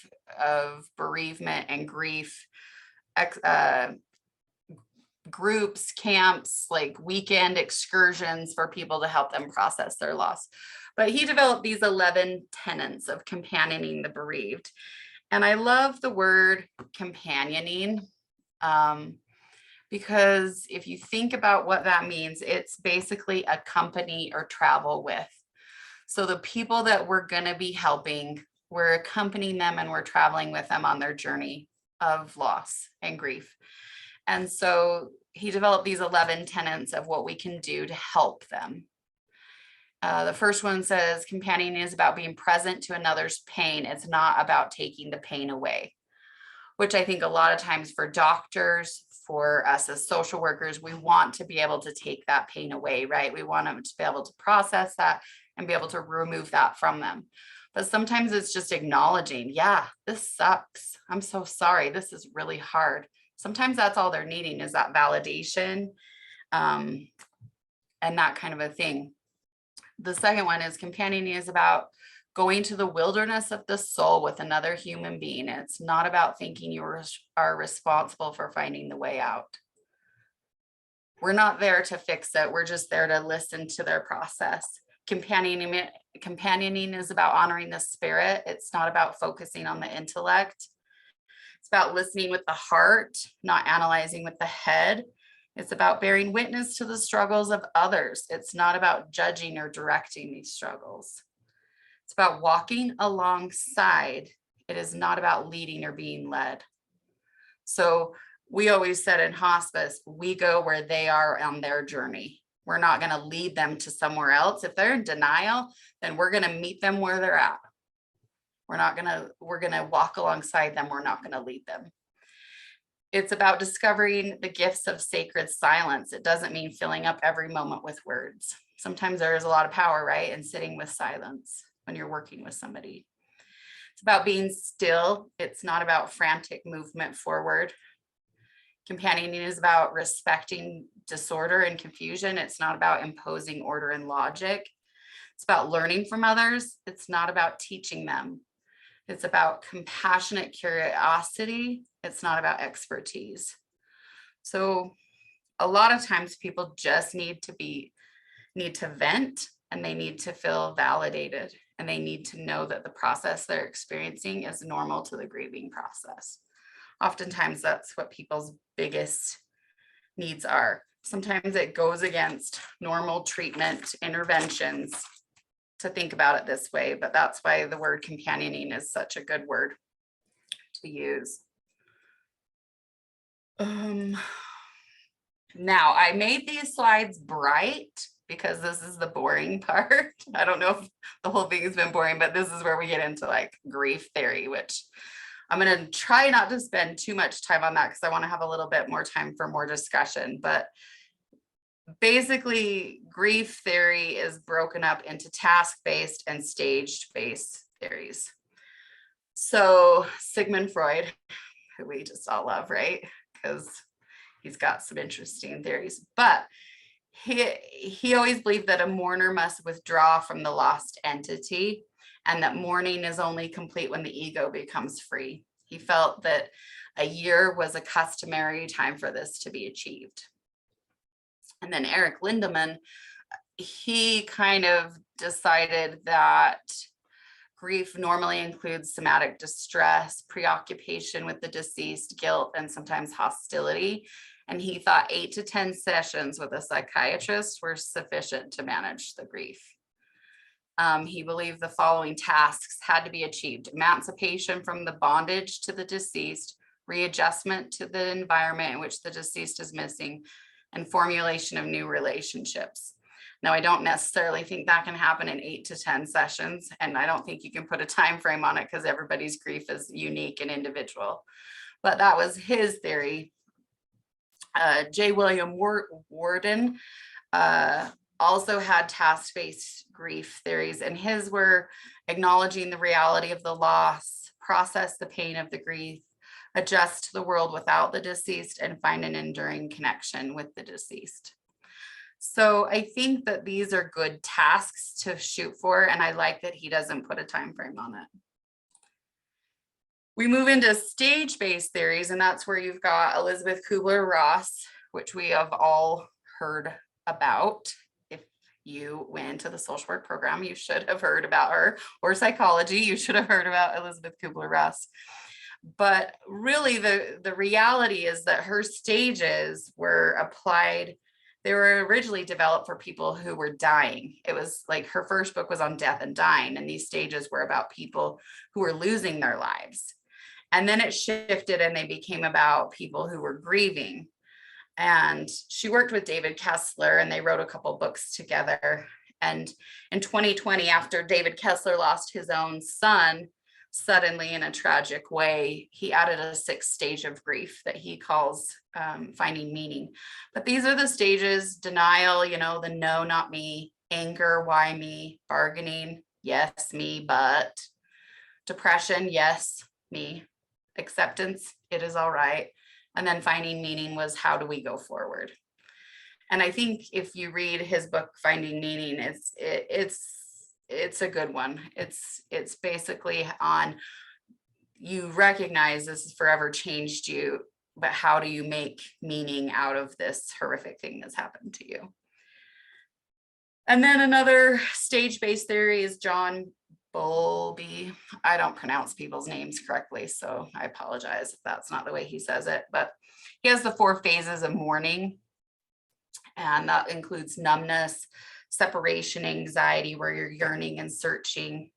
bereavement and grief groups, camps, like weekend excursions for people to help them process their loss. But he developed these 11 tenets of companioning the bereaved. And I love the word companioning, because if you think about what that means, it's basically accompany or travel with. So the people that we're going to be helping, we're accompanying them and we're traveling with them on their journey of loss and grief. And so he developed these 11 tenets of what we can do to help them. The first one says, companioning is about being present to another's pain. It's not about taking the pain away, which I think a lot of times for doctors, for us as social workers, we want to be able to take that pain away, right? We want them to be able to process that and be able to remove that from them. But sometimes it's just acknowledging, yeah, this sucks. I'm so sorry. This is really hard. Sometimes that's all they're needing is that validation, and that kind of a thing. The second one is companioning is about going to the wilderness of the soul with another human being. It's not about thinking you are responsible for finding the way out. We're not there to fix it. We're just there to listen to their process. Companioning is about honoring the spirit. It's not about focusing on the intellect. It's about listening with the heart, not analyzing with the head. It's about bearing witness to the struggles of others. It's not about judging or directing these struggles. It's about walking alongside. It is not about leading or being led. So we always said in hospice, we go where they are on their journey. We're not going to lead them to somewhere else. If they're in denial, then we're going to meet them where they're at. We're going to walk alongside them. We're not going to lead them. It's about discovering the gifts of sacred silence. It doesn't mean filling up every moment with words. Sometimes there is a lot of power, right, in sitting with silence when you're working with somebody. It's about being still. It's not about frantic movement forward. Companioning is about respecting disorder and confusion. It's not about imposing order and logic. It's about learning from others. It's not about teaching them. It's about compassionate curiosity. It's not about expertise. So a lot of times people just need to vent, and they need to feel validated, and they need to know that the process they're experiencing is normal to the grieving process. Oftentimes that's what people's biggest needs are. Sometimes it goes against normal treatment interventions to think about it this way, but that's why the word companioning is such a good word to use. Now I made these slides bright because this is the boring part. I don't know if the whole thing has been boring, but this is where we get into like grief theory, which I'm going to try not to spend too much time on that because I want to have a little bit more time for more discussion. But basically, grief theory is broken up into task-based and stage-based theories. So Sigmund Freud who we just all love, right? Because he's got some interesting theories. But he always believed that a mourner must withdraw from the lost entity, and that mourning is only complete when the ego becomes free. He felt that a year was a customary time for this to be achieved. And then Eric Lindemann, he kind of decided that grief normally includes somatic distress, preoccupation with the deceased, guilt, and sometimes hostility. And he thought 8 to 10 sessions with a psychiatrist were sufficient to manage the grief. He believed the following tasks had to be achieved: emancipation from the bondage to the deceased, readjustment to the environment in which the deceased is missing, and formulation of new relationships. Now, I don't necessarily think that can happen in 8 to 10 sessions, and I don't think you can put a time frame on it because everybody's grief is unique and individual. But that was his theory. J. William Worden also had task-based grief theories, and his were acknowledging the reality of the loss, process the pain of the grief, adjust to the world without the deceased, and find an enduring connection with the deceased. So I think that these are good tasks to shoot for, and I like that he doesn't put a time frame on it. We move into stage-based theories, and that's where you've got Elizabeth Kubler-Ross, which we have all heard about. If you went into the social work program, you should have heard about her, or psychology, you should have heard about Elizabeth Kubler-Ross. But really, the reality is that her stages were applied. They were originally developed for people who were dying. It was like her first book was on death and dying, and these stages were about people who were losing their lives. And then it shifted and they became about people who were grieving. And she worked with David Kessler, and they wrote a couple books together. And in 2020, after David Kessler lost his own son suddenly in a tragic way, he added a 6th stage of grief that he calls finding meaning. But these are the stages: denial, the no, not me; anger, why me; bargaining, yes, me, but; depression, yes, me; acceptance, it is all right; and then finding meaning was, how do we go forward? And I think if you read his book, Finding Meaning, it's a good one. It's basically on, you recognize this has forever changed you, but how do you make meaning out of this horrific thing that's happened to you? And then another stage-based theory is John Bowlby. I don't pronounce people's names correctly, so I apologize if that's not the way he says it, but he has the 4 phases of mourning, and that includes numbness, separation, anxiety, where you're yearning and searching,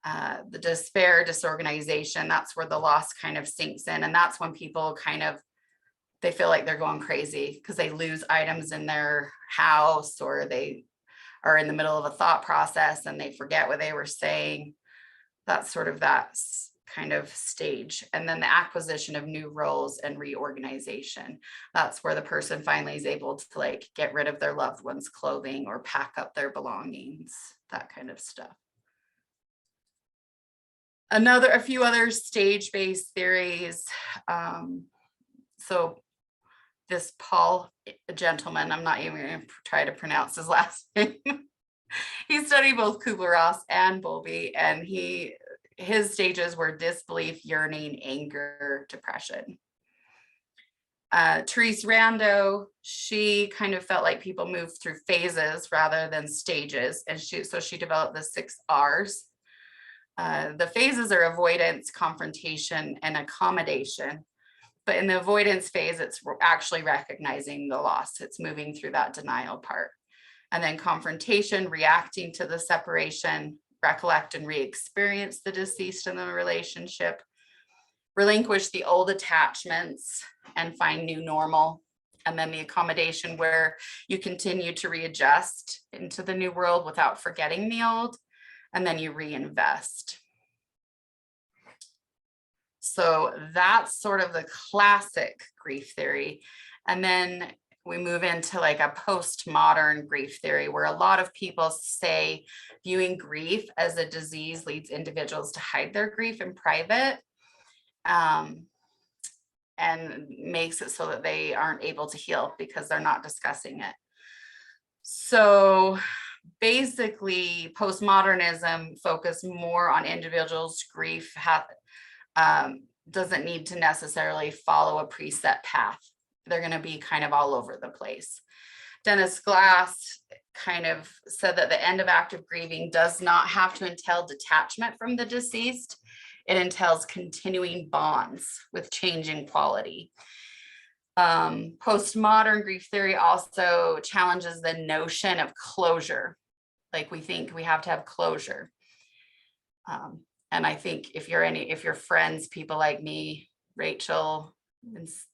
the despair, disorganization. That's where the loss kind of sinks in, and that's when people they feel like they're going crazy because they lose items in their house, or they are in the middle of a thought process and they forget what they were saying. That's sort of that kind of stage. And then the acquisition of new roles and reorganization. That's where the person finally is able to get rid of their loved one's clothing or pack up their belongings, that kind of stuff. A few other stage-based theories. So this Paul gentleman, I'm not even going to try to pronounce his last name. He studied both Kubler-Ross and Bowlby, and his stages were disbelief, yearning, anger, depression. Therese Rando, she kind of felt like people moved through phases rather than stages, and so she developed the 6 R's. The phases are avoidance, confrontation, and accommodation. But in the avoidance phase, it's actually recognizing the loss. It's moving through that denial part. And then confrontation, reacting to the separation, recollect and re-experience the deceased in the relationship, relinquish the old attachments and find new normal. And then the accommodation, where you continue to readjust into the new world without forgetting the old, and then you reinvest. So that's sort of the classic grief theory. And then we move into a postmodern grief theory, where a lot of people say viewing grief as a disease leads individuals to hide their grief in private. and makes it so that they aren't able to heal because they're not discussing it. So basically, postmodernism focused more on individuals' grief, doesn't need to necessarily follow a preset path. They're going to be kind of all over the place. Dennis Glass kind of said that the end of active grieving does not have to entail detachment from the deceased. It entails continuing bonds with changing quality. Postmodern grief theory also challenges the notion of closure. Like, we think we have to have closure. And I think if you're friends, people like me, Rachel,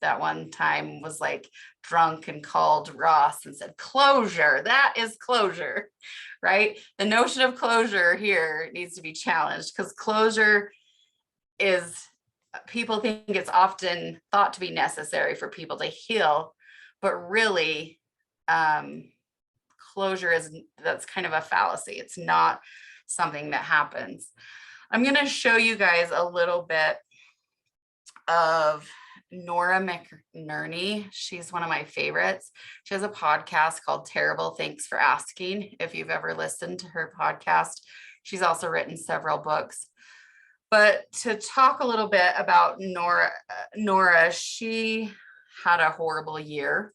that one time was like drunk and called Ross and said, closure, that is closure, right? The notion of closure here needs to be challenged, because closure is, people think it's often thought to be necessary for people to heal, but really closure that's kind of a fallacy. It's not something that happens. I'm going to show you guys a little bit of Nora McNerney. She's one of my favorites. She has a podcast called Terrible Thanks for Asking. If you've ever listened to her podcast, she's also written several books. But to talk a little bit about Nora, she had a horrible year,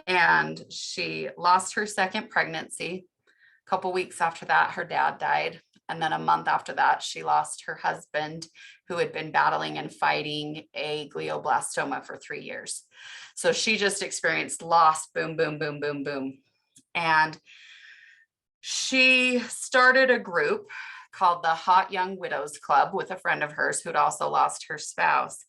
and she lost her second pregnancy. A couple weeks after that, her dad died. And then a month after that, she lost her husband, who had been battling and fighting a glioblastoma for 3 years. So she just experienced loss, boom, boom, boom, boom, boom. And she started a group called the Hot Young Widows Club with a friend of hers who'd also lost her spouse.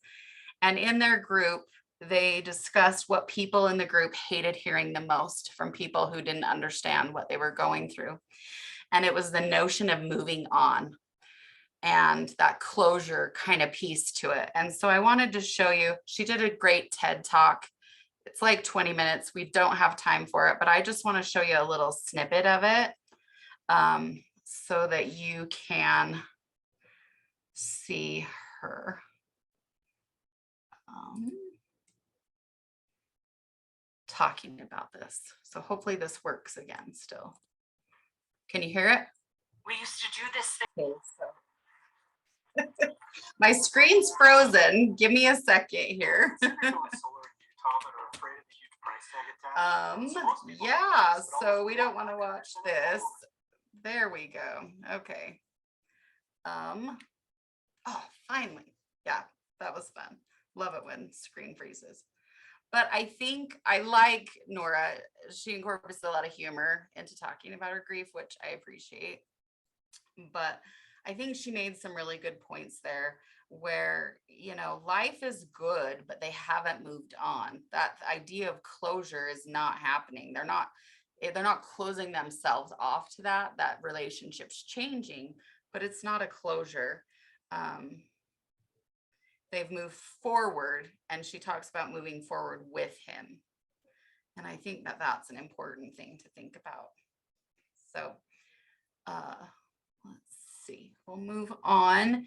And in their group, they discussed what people in the group hated hearing the most from people who didn't understand what they were going through. And it was the notion of moving on and that closure kind of piece to it. And so I wanted to show you, she did a great TED Talk. It's like 20 minutes. We don't have time for it, but I just want to show you a little snippet of it so that you can see her. Talking about this. So hopefully this works again still. Can you hear it? We used to do this thing. Okay, so. My screen's frozen. Give me a second here. Yeah, so we don't want to watch this. There we go. Okay. Oh, finally. Yeah, that was fun. Love it when screen freezes. But I think I like Nora. She incorporates a lot of humor into talking about her grief, which I appreciate. But I think she made some really good points there where, you know, life is good, but they haven't moved on. That idea of closure is not happening. They're not closing themselves off to that relationship's changing, but it's not a closure. They've moved forward, and she talks about moving forward with him. And I think that that's an important thing to think about. So let's see, we'll move on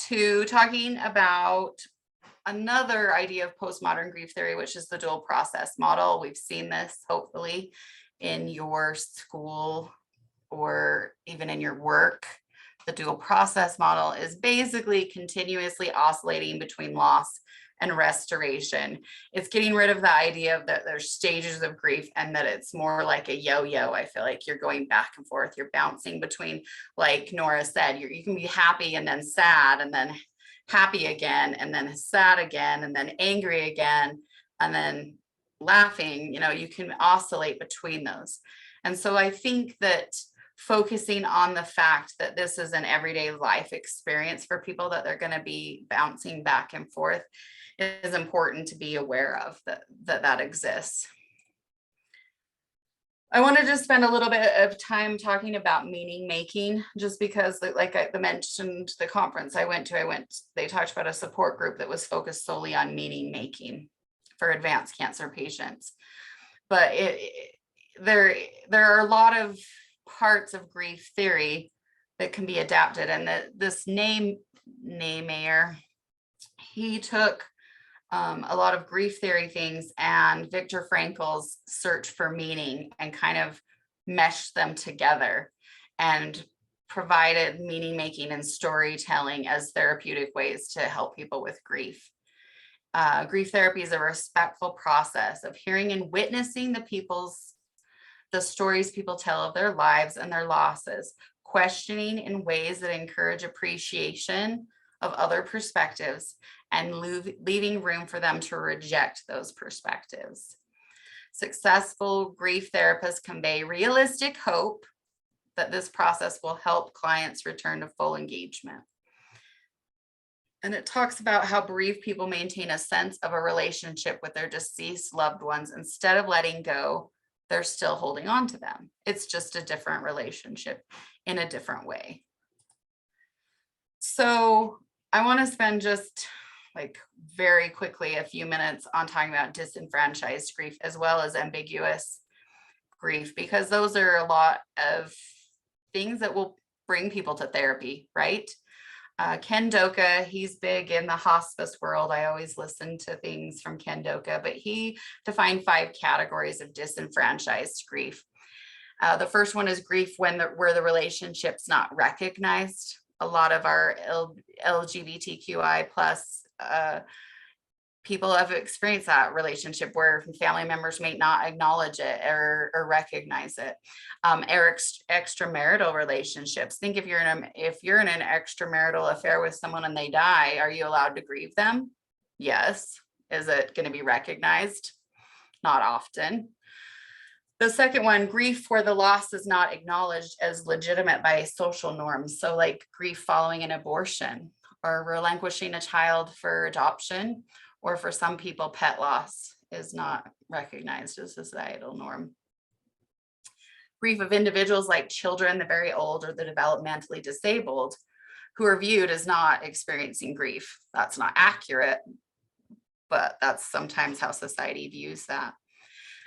to talking about another idea of postmodern grief theory, which is the dual process model. We've seen this hopefully in your school or even in your work. The dual process model is basically continuously oscillating between loss and restoration. It's getting rid of the idea of that there's stages of grief and that it's more like a yo-yo. I feel like you're going back and forth. You're bouncing between, like Nora said, you can be happy and then sad and then happy again and then sad again and then angry again and then laughing. You know, you can oscillate between those. And so I think that focusing on the fact that this is an everyday life experience for people, that they're going to be bouncing back and forth, is important to be aware of, that exists. I wanted to spend a little bit of time talking about meaning making, just because, like I mentioned, the conference I went to, they talked about a support group that was focused solely on meaning making for advanced cancer patients. But there are a lot of parts of grief theory that can be adapted, and this Neymayer, he took a lot of grief theory things and Viktor Frankl's search for meaning, and kind of meshed them together and provided meaning making and storytelling as therapeutic ways to help people with grief. Grief therapy is a respectful process of hearing and witnessing the stories people tell of their lives and their losses, questioning in ways that encourage appreciation of other perspectives, and leaving room for them to reject those perspectives. Successful grief therapists convey realistic hope that this process will help clients return to full engagement. And it talks about how bereaved people maintain a sense of a relationship with their deceased loved ones. Instead of letting go, they're still holding on to them. It's just a different relationship in a different way. So I want to spend just like very quickly a few minutes on talking about disenfranchised grief as well as ambiguous grief, because those are a lot of things that will bring people to therapy, right? Ken Doka, he's big in the hospice world. I always listen to things from Ken Doka, but he defined 5 categories of disenfranchised grief. The first one is grief where the relationship's not recognized. A lot of our LGBTQI plus people have experienced that relationship where family members may not acknowledge it or recognize it. Extramarital relationships. Think if you're in an extramarital affair with someone and they die, are you allowed to grieve them? Yes. Is it going to be recognized? Not often. The second one, grief where the loss is not acknowledged as legitimate by social norms. So like grief following an abortion or relinquishing a child for adoption, or for some people, pet loss is not recognized as a societal norm. Grief of individuals like children, the very old, or the developmentally disabled, who are viewed as not experiencing grief. That's not accurate, but that's sometimes how society views that.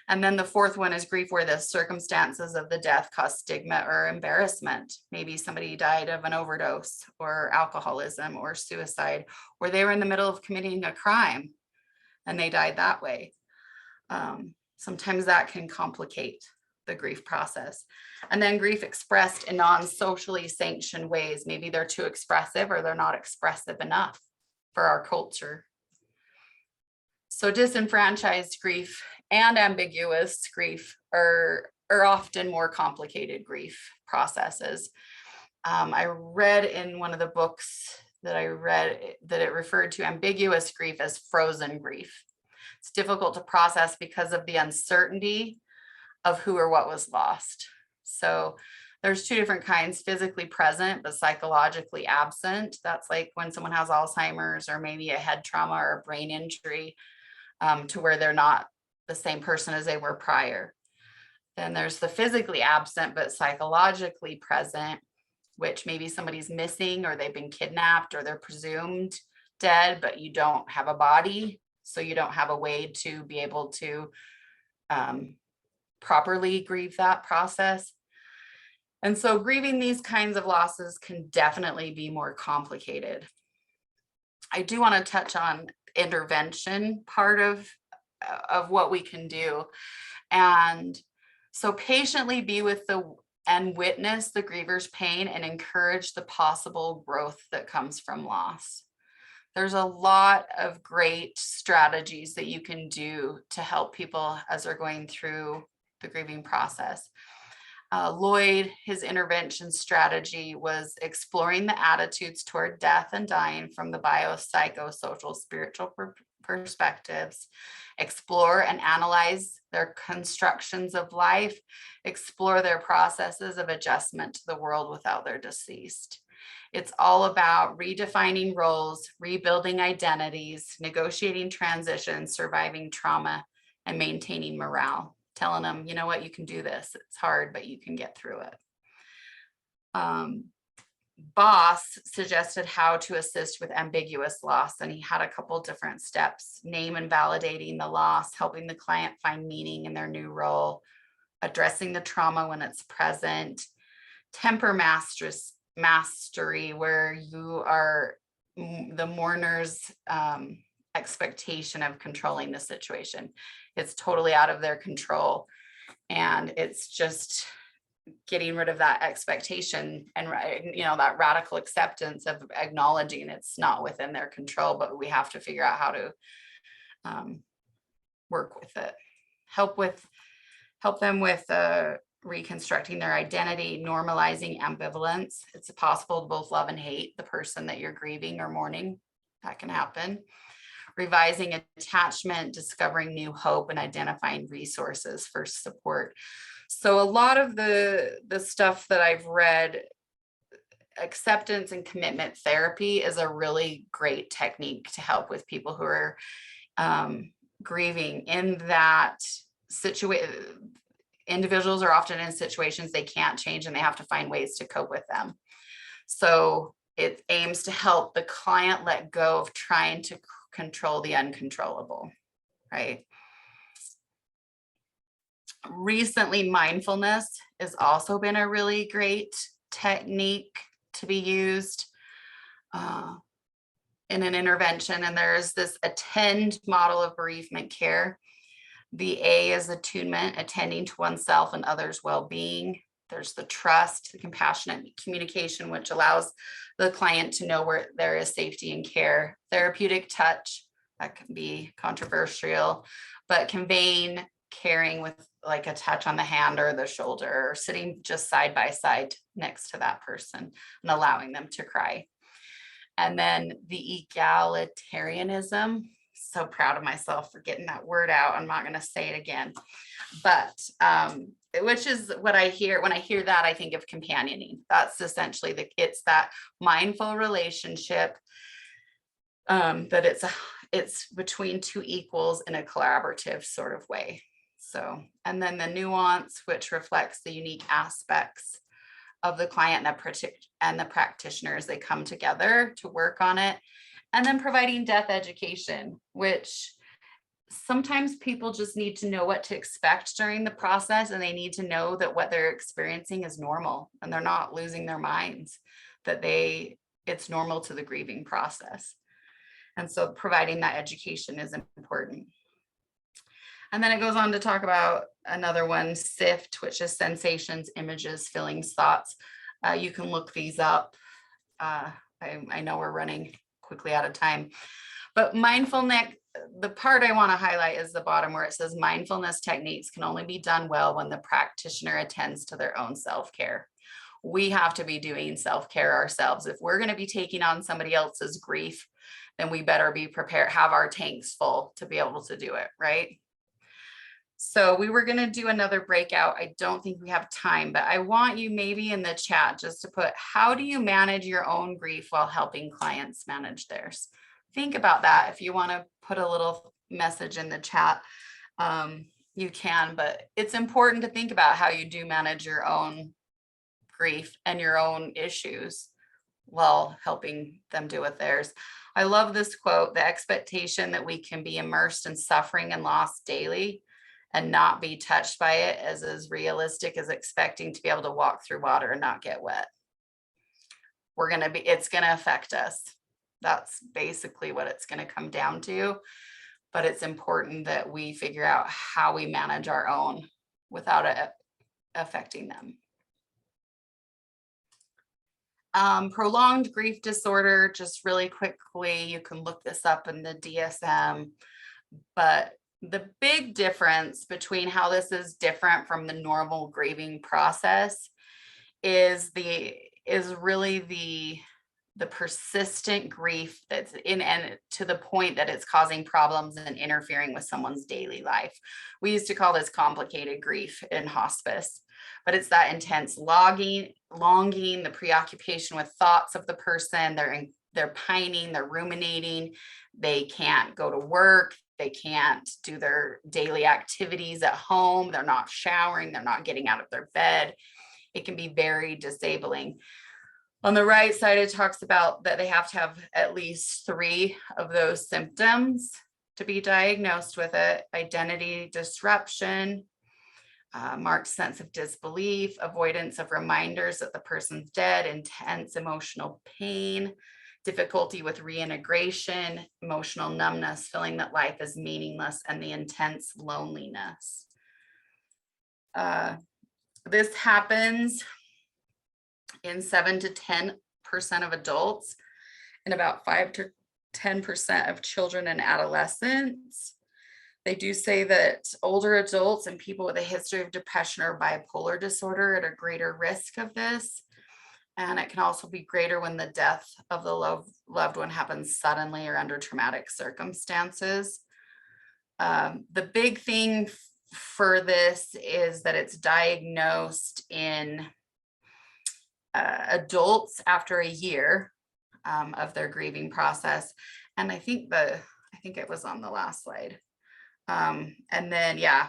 And then the fourth one is grief where the circumstances of the death cause stigma or embarrassment. Maybe somebody died of an overdose or alcoholism or suicide, or they were in the middle of committing a crime and they died that way. Sometimes that can complicate the grief process. And then grief expressed in non-socially sanctioned ways. Maybe they're too expressive or they're not expressive enough for our culture. So disenfranchised grief and ambiguous grief are often more complicated grief processes. I read in one of the books that I read that it referred to ambiguous grief as frozen grief. It's difficult to process because of the uncertainty of who or what was lost. So there's 2 different kinds: physically present but psychologically absent. That's like when someone has Alzheimer's or maybe a head trauma or a brain injury, to where they're not the same person as they were prior. Then there's the physically absent but psychologically present, which maybe somebody's missing or they've been kidnapped or they're presumed dead, but you don't have a body. So you don't have a way to be able to properly grieve that process. And so grieving these kinds of losses can definitely be more complicated. I do want to touch on intervention part of what we can do. And so patiently be with and witness the griever's pain and encourage the possible growth that comes from loss. There's a lot of great strategies that you can do to help people as they're going through the grieving process. Lloyd, his intervention strategy was exploring the attitudes toward death and dying from the biopsychosocial spiritual perspectives, explore and analyze their constructions of life, explore their processes of adjustment to the world without their deceased. It's all about redefining roles, rebuilding identities, negotiating transitions, surviving trauma, and maintaining morale. Telling them, you know what, you can do this. It's hard, but you can get through it. Boss suggested how to assist with ambiguous loss, and he had a couple different steps: name and validating the loss, helping the client find meaning in their new role, addressing the trauma when it's present, temper mastery, where you are the mourner's expectation of controlling the situation. It's totally out of their control. And it's just getting rid of that expectation and, that radical acceptance of acknowledging it's not within their control, but we have to figure out how to work with it. Help them with reconstructing their identity, normalizing ambivalence. It's possible to both love and hate the person that you're grieving or mourning. That can happen. Revising attachment, discovering new hope, and identifying resources for support. So a lot of the stuff that I've read, acceptance and commitment therapy is a really great technique to help with people who are grieving. In that situation, individuals are often in situations they can't change and they have to find ways to cope with them. So it aims to help the client let go of trying to control the uncontrollable, right? Recently, mindfulness has also been a really great technique to be used in an intervention. And there's this attend model of bereavement care. The A is attunement, attending to oneself and others' well-being. There's the trust, the compassionate communication, which allows the client to know where there is safety and care. Therapeutic touch, that can be controversial, but conveying caring with like a touch on the hand or the shoulder, or sitting just side by side next to that person and allowing them to cry. And then the egalitarianism, so proud of myself for getting that word out. I'm not going to say it again, but which is what I hear when I hear that. I think of companioning. That's essentially it's that mindful relationship, that it's between two equals in a collaborative sort of way. So, and then the nuance, which reflects the unique aspects of the client and the practitioner as they come together to work on it. And then providing death education, which sometimes people just need to know what to expect during the process, and they need to know that what they're experiencing is normal and they're not losing their minds, that it's normal to the grieving process. And so providing that education is important. And then it goes on to talk about another one, SIFT, which is sensations, images, feelings, thoughts. You can look these up. I know we're running quickly out of time, but mindfulness, the part I want to highlight is the bottom where it says mindfulness techniques can only be done well when the practitioner attends to their own self-care. We have to be doing self-care ourselves. If we're going to be taking on somebody else's grief, then we better be prepared, have our tanks full to be able to do it, right? So we were going to do another breakout. I don't think we have time, but I want you maybe in the chat just to put, how do you manage your own grief while helping clients manage theirs? Think about that. If you want to put a little message in the chat, you can, but it's important to think about how you do manage your own grief and your own issues while helping them deal with theirs. I love this quote, the expectation that we can be immersed in suffering and loss daily and not be touched by it is as realistic as expecting to be able to walk through water and not get wet. It's going to affect us. That's basically what it's going to come down to. But it's important that we figure out how we manage our own without it affecting them. Prolonged grief disorder, just really quickly, you can look this up in the DSM, but the big difference between how this is different from the normal grieving process is really the persistent grief that's in and to the point that it's causing problems and interfering with someone's daily life. We used to call this complicated grief in hospice, but it's that intense longing, the preoccupation with thoughts of the person. They're pining, they're ruminating, they can't go to work, they can't do their daily activities at home, they're not showering, they're not getting out of their bed. It can be very disabling. On the right side, it talks about that they have to have at least 3 of those symptoms to be diagnosed with it: identity disruption, marked sense of disbelief, avoidance of reminders that the person's dead, intense emotional pain, difficulty with reintegration, emotional numbness, feeling that life is meaningless, and the intense loneliness. This happens in 7 to 10% of adults and about 5 to 10% of children and adolescents. They do say that older adults and people with a history of depression or bipolar disorder are at a greater risk of this. And it can also be greater when the death of the loved one happens suddenly or under traumatic circumstances. The big thing for this is that it's diagnosed in adults after a year of their grieving process. And I think it was on the last slide. And then, yeah,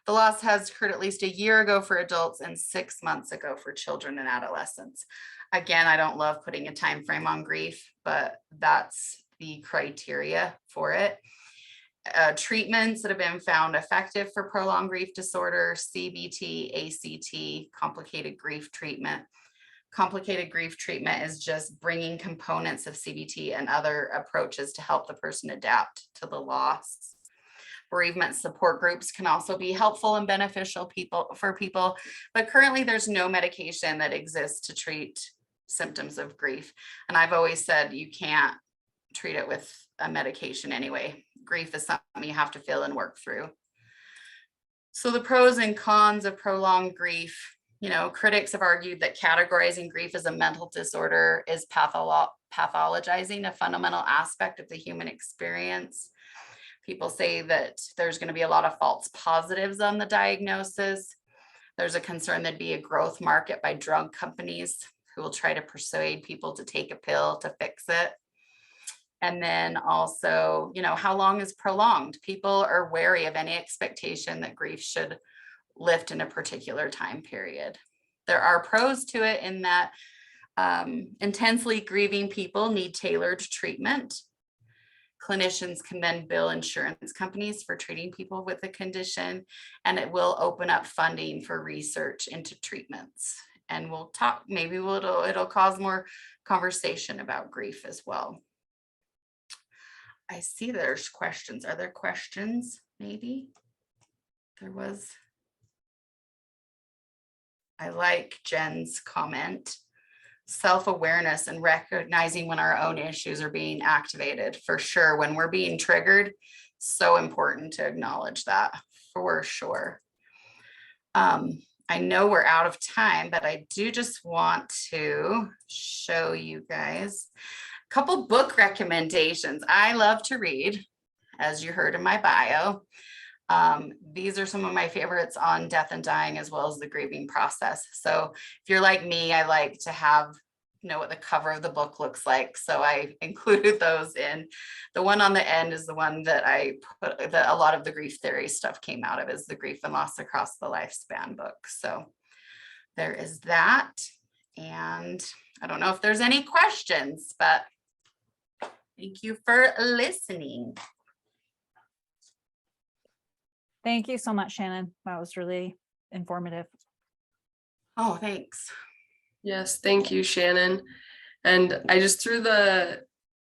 the loss has occurred at least a year ago for adults and 6 months ago for children and adolescents. Again, I don't love putting a time frame on grief, but that's the criteria for it. Treatments that have been found effective for prolonged grief disorder: CBT, ACT, complicated grief treatment. Complicated grief treatment is just bringing components of CBT and other approaches to help the person adapt to the loss. Bereavement support groups can also be helpful and beneficial for people, but currently there's no medication that exists to treat symptoms of grief. And I've always said you can't treat it with a medication anyway. Grief is something you have to feel and work through. So the pros and cons of prolonged grief. Critics have argued that categorizing grief as a mental disorder is pathologizing a fundamental aspect of the human experience. People say that there's going to be a lot of false positives on the diagnosis. There's a concern there'd be a growth market by drug companies who will try to persuade people to take a pill to fix it. And then also, how long is prolonged? People are wary of any expectation that grief should lift in a particular time period. There are pros to it in that intensely grieving people need tailored treatment. Clinicians can then bill insurance companies for treating people with the condition, and it will open up funding for research into treatments. And we'll talk, maybe it'll cause more conversation about grief as well. I see there's questions. Are there questions? Maybe there was. I like Jen's comment. Self-awareness and recognizing when our own issues are being activated, for sure. When we're being triggered, so important to acknowledge that, for sure. I know we're out of time, but I do just want to show you guys a couple book recommendations. I love to read, as you heard in my bio. These are some of my favorites on death and dying, as well as the grieving process. So if you're like me, I like to know what the cover of the book looks like. So I included those in. The one on the end is the one that I put, that a lot of the grief theory stuff came out of, is the Grief and Loss Across the Lifespan book. So there is that. And I don't know if there's any questions, but thank you for listening. Thank you so much, Shannon. That was really informative. Oh, thanks. Yes, thank you, Shannon. And I just threw the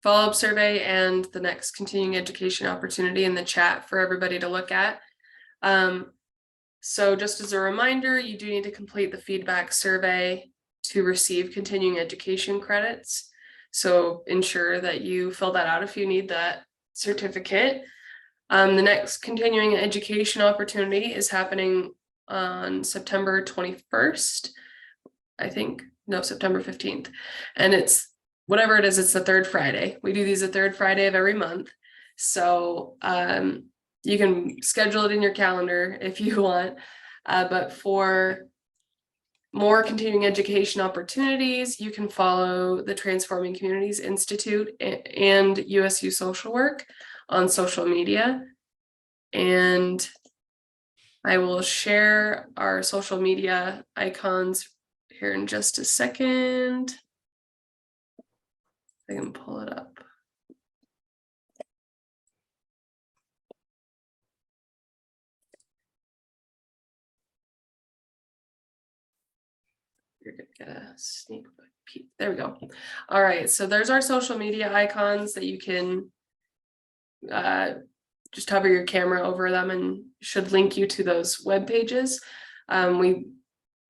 follow-up survey and the next continuing education opportunity in the chat for everybody to look at. So just as a reminder, you do need to complete the feedback survey to receive continuing education credits. So ensure that you fill that out if you need that certificate. The next continuing education opportunity is happening on September 21st. I think, no, September 15th. And it's whatever it is, it's the third Friday. We do these the third Friday of every month. So you can schedule it in your calendar if you want. But for more continuing education opportunities, you can follow the Transforming Communities Institute and USU Social Work on social media. And I will share our social media icons here in just a second. I can pull it up. you're gonna get a sneak peek. There we go. All right, so there's our social media icons that you can just hover your camera over them and should link you to those web pages. We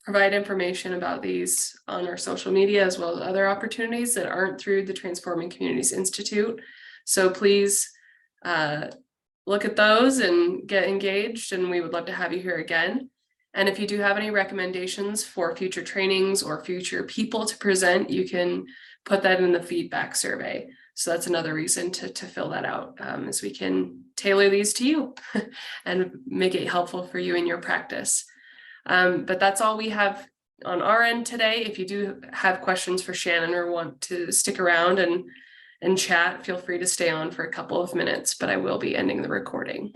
provide information about these on our social media as well as other opportunities that aren't through the Transforming Communities Institute. So please look at those and get engaged, and we would love to have you here again. And if you do have any recommendations for future trainings or future people to present, you can put that in the feedback survey. So that's another reason to fill that out, as we can tailor these to you and make it helpful for you in your practice. But that's all we have on our end today. If you do have questions for Shannon or want to stick around and chat, feel free to stay on for a couple of minutes, but I will be ending the recording.